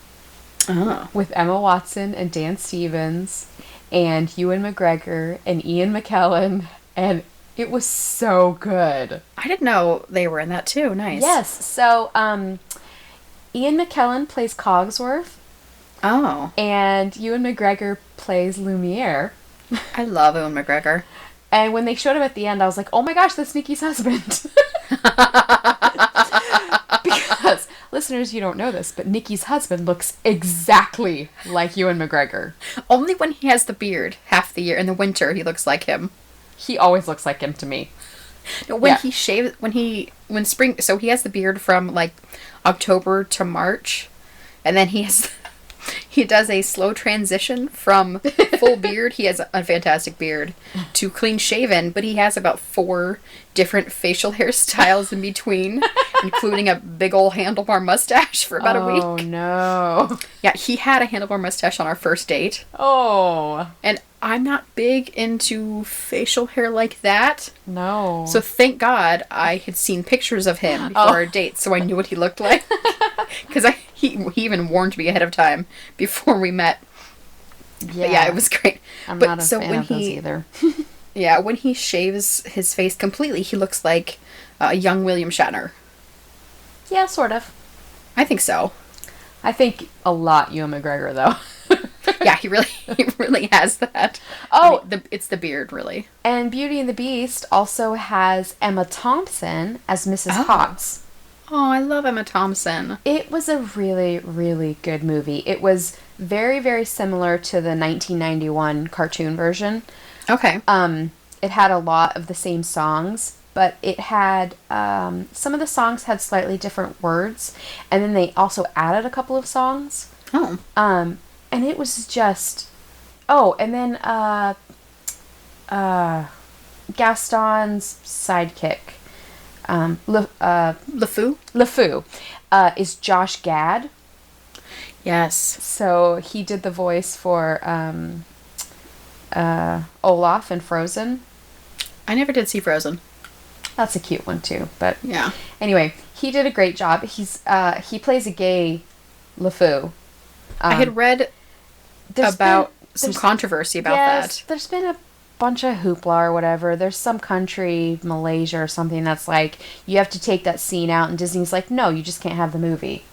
with Emma Watson and Dan Stevens and Ewan McGregor and Ian McKellen, and it was so good. I didn't know they were in that too. Nice. Yes. So Ian McKellen plays Cogsworth. Oh. And Ewan McGregor plays Lumiere. I love Ewan McGregor. And when they showed him at the end, I was like, oh my gosh, that's Nikki's husband. Because, listeners, you don't know this, but Nikki's husband looks exactly like Ewan McGregor. Only when he has the beard half the year. In the winter, he looks like him. He always looks like him to me. When he shaves, when spring, so he has the beard from like October to March, and then he does a slow transition from full beard, he has a fantastic beard, to clean shaven, but he has about 4 different facial hairstyles in between, including a big old handlebar mustache for about a week. Oh no. Yeah, he had a handlebar mustache on our first date. Oh. And I'm not big into facial hair like that. No. So thank God I had seen pictures of him before our date, so I knew what he looked like. Because he even warned me ahead of time before we met. Yeah, it was great. I'm not a fan of those either. Yeah, when he shaves his face completely, he looks like a young William Shatner. Yeah, sort of. I think so. I think a lot Ewan McGregor, though. Yeah, he really has that. Oh, I mean, it's the beard, really. And Beauty and the Beast also has Emma Thompson as Mrs. Potts. Oh, I love Emma Thompson. It was a really, really good movie. It was very, very similar to the 1991 cartoon version. Okay. It had a lot of the same songs, but it had some of the songs had slightly different words, and then they also added a couple of songs. Oh. And it was just... Oh, and then Gaston's sidekick, LeFou, is Josh Gad. Yes. So he did the voice for Olaf in Frozen. I never did see Frozen. That's a cute one too, but... Yeah. Anyway, he did a great job. He plays a gay LeFou. I had read about some controversy about that. There's been a bunch of hoopla or whatever. There's some country, Malaysia or something, that's like, you have to take that scene out, and Disney's like, no, you just can't have the movie.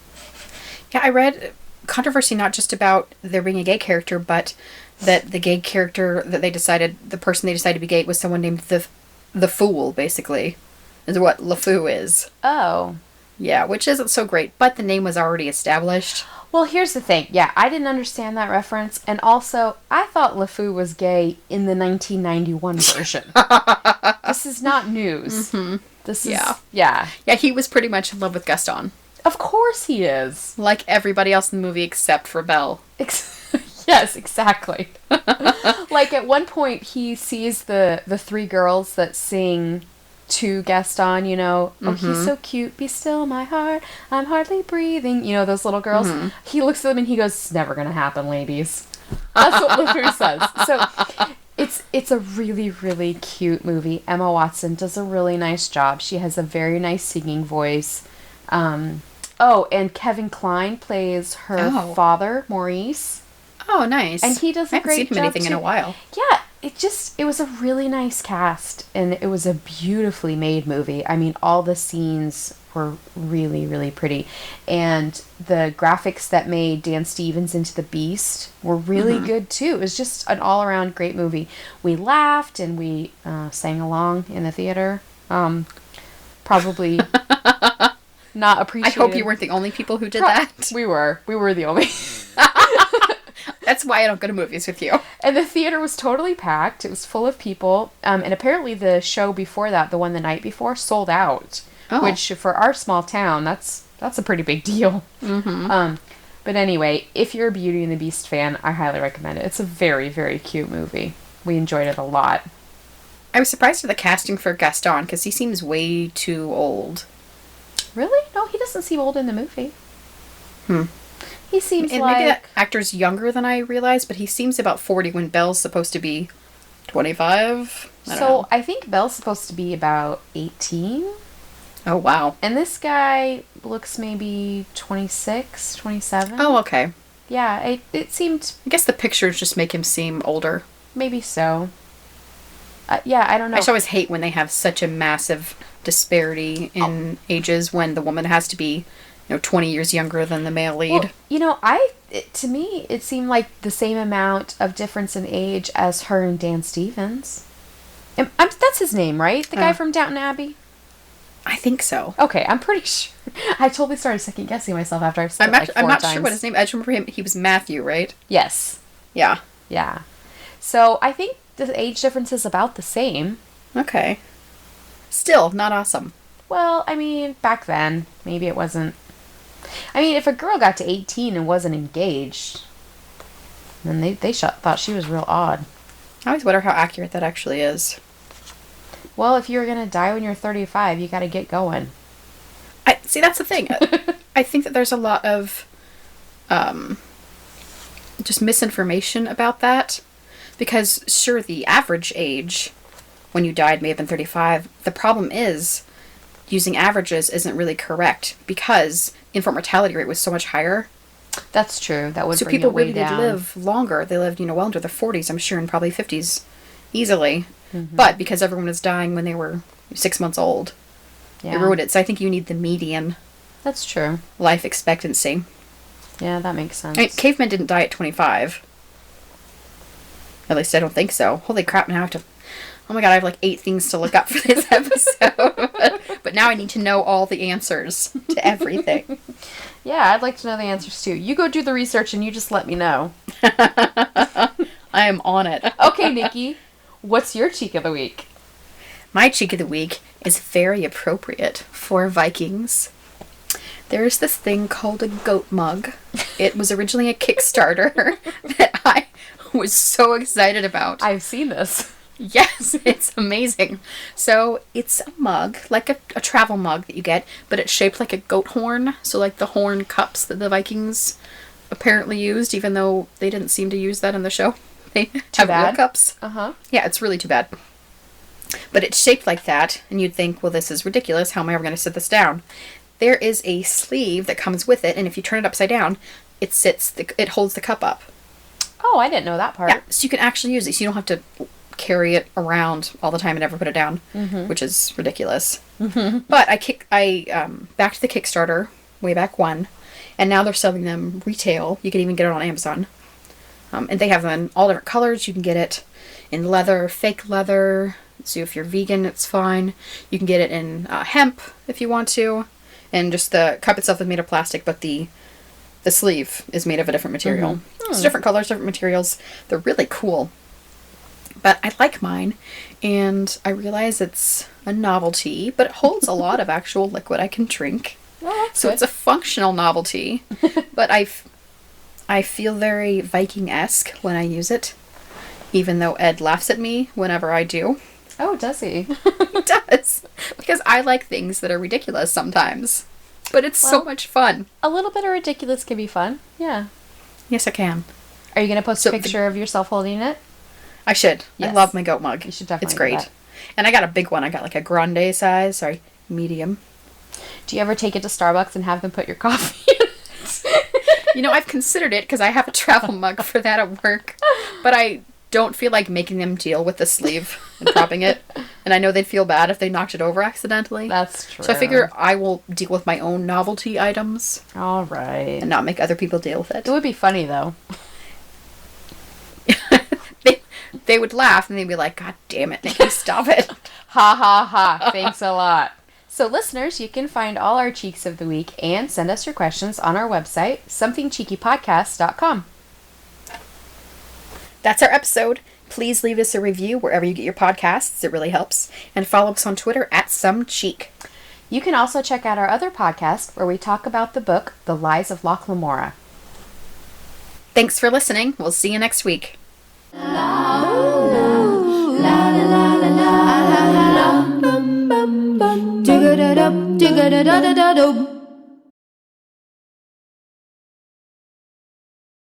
Yeah, I read controversy not just about there being a gay character, but that the gay character that the person they decided to be gay was someone named the Fool, basically, is what LeFou is. Oh. Yeah, which isn't so great, but the name was already established. Well, here's the thing. Yeah, I didn't understand that reference, and also, I thought LeFou was gay in the 1991 version. This is not news. Mm-hmm. This is... Yeah. Yeah. Yeah, he was pretty much in love with Gaston. Of course he is. Like everybody else in the movie except for Belle. Yes, exactly. Like, at one point, he sees the three girls that sing to Gaston, you know, oh, he's so cute, be still my heart, I'm hardly breathing, you know, those little girls. He looks at them and he goes, it's never gonna happen, ladies. That's what LeFou says. So, it's a really, really cute movie. Emma Watson does a really nice job. She has a very nice singing voice. Oh, and Kevin Kline plays her father, Maurice. Oh, nice. And he does a great job, I haven't seen him in a while. Yeah, it was a really nice cast, and it was a beautifully made movie. I mean, all the scenes were really, really pretty. And the graphics that made Dan Stevens into the Beast were really good, too. It was just an all-around great movie. We laughed, and we sang along in the theater. Probably not appreciated. I hope you weren't the only people who did that. We were. We were the only... That's why I don't go to movies with you. And the theater was totally packed. It was full of people. And apparently the show before that, the one the night before, sold out. Oh. Which, for our small town, that's a pretty big deal. But anyway, if you're a Beauty and the Beast fan, I highly recommend it. It's a very, very cute movie. We enjoyed it a lot. I was surprised at the casting for Gaston, because he seems way too old. Really? No, he doesn't seem old in the movie. He seems and like... maybe that actor's younger than I realized, but he seems about 40 when Belle's supposed to be 25. I think Belle's supposed to be about 18. Oh, wow. And this guy looks maybe 26, 27. Oh, okay. Yeah, it seemed... I guess the pictures just make him seem older. Maybe so. Yeah, I don't know. I just always hate when they have such a massive disparity in ages when the woman has to be... 20 years younger than the male lead. Well, to me, it seemed like the same amount of difference in age as her and Dan Stevens. That's his name, right? The guy from Downton Abbey? I think so. Okay, I'm pretty sure. I totally started second-guessing myself after I've said it I'm not times. sure what his name is. I just remember he was Matthew, right? Yes. Yeah. Yeah. So, I think the age difference is about the same. Okay. Still, not awesome. Well, I mean, back then, maybe it wasn't. I mean, if a girl got to 18 and wasn't engaged, then they thought she was real odd. I always wonder how accurate that actually is. Well, if you're going to die when you're 35, you got to get going. See, that's the thing. I think that there's a lot of just misinformation about that. Because, sure, the average age when you died may have been 35. The problem is, using averages isn't really correct because infant mortality rate was so much higher. That's true. That would so bring people it way really down. did live longer. They lived, well into their 40s, I'm sure, and probably 50s easily. But because everyone was dying when they were 6 months old, it ruined it. So I think you need the median. That's true. Life expectancy. Yeah, that makes sense. I mean, cavemen didn't die at 25. At least I don't think so. Holy crap! Now I have to. Oh my god, I have like 8 things to look up for this episode. But now I need to know all the answers to everything. Yeah, I'd like to know the answers too. You go do the research and you just let me know. I am on it. Okay, Nikki, what's your cheek of the week? My cheek of the week is very appropriate for Vikings. There's this thing called a goat mug. It was originally a Kickstarter that I was so excited about. I've seen this. Yes, it's amazing. So it's a mug, like a travel mug that you get, but it's shaped like a goat horn. So like the horn cups that the Vikings apparently used, even though they didn't seem to use that in the show. They have real cups. Yeah, it's really too bad. But it's shaped like that, and you'd think, well, this is ridiculous. How am I ever going to sit this down? There is a sleeve that comes with it, and if you turn it upside down, it holds the cup up. Oh, I didn't know that part. Yeah, so you can actually use it, so you don't have to carry it around all the time and never put it down, which is ridiculous. But I backed the Kickstarter way back when, and now they're selling them retail. You can even get it on Amazon And they have them in all different colors. You can get it in leather, fake leather. So if you're vegan, it's fine. You can get it in hemp if you want to. And just the cup itself is made of plastic, but the sleeve is made of a different material. Mm-hmm. It's different colors, different materials. They're really cool. But I like mine, and I realize it's a novelty, but it holds a lot of actual liquid I can drink. Oh, so good. It's a functional novelty, but I feel very Viking-esque when I use it, even though Ed laughs at me whenever I do. Oh, does he? He does, because I like things that are ridiculous sometimes, but it's so much fun. A little bit of ridiculous can be fun, yeah. Yes, I can. Are you going to post a picture of yourself holding it? I should. Yes. I love my goat mug. You should definitely It's great. do that. And I got a big one. I got like a grande size. Sorry, medium. Do you ever take it to Starbucks and have them put your coffee in it? I've considered it because I have a travel mug for that at work. But I don't feel like making them deal with the sleeve and propping it. And I know they'd feel bad if they knocked it over accidentally. That's true. So I figure I will deal with my own novelty items. All right. And not make other people deal with it. It would be funny, though. They would laugh and they'd be like, God damn it, Nikki, stop it. Ha ha ha. Thanks a lot. So listeners, you can find all our cheeks of the week and send us your questions on our website, somethingcheekypodcast.com. That's our episode. Please leave us a review wherever you get your podcasts. It really helps. And follow us on Twitter @somecheek. You can also check out our other podcast where we talk about the book, The Lies of Loch Lamora. Thanks for listening. We'll see you next week. La la la la la la. Dig-a-da-dum, dig-a-da-da-da-da-dum.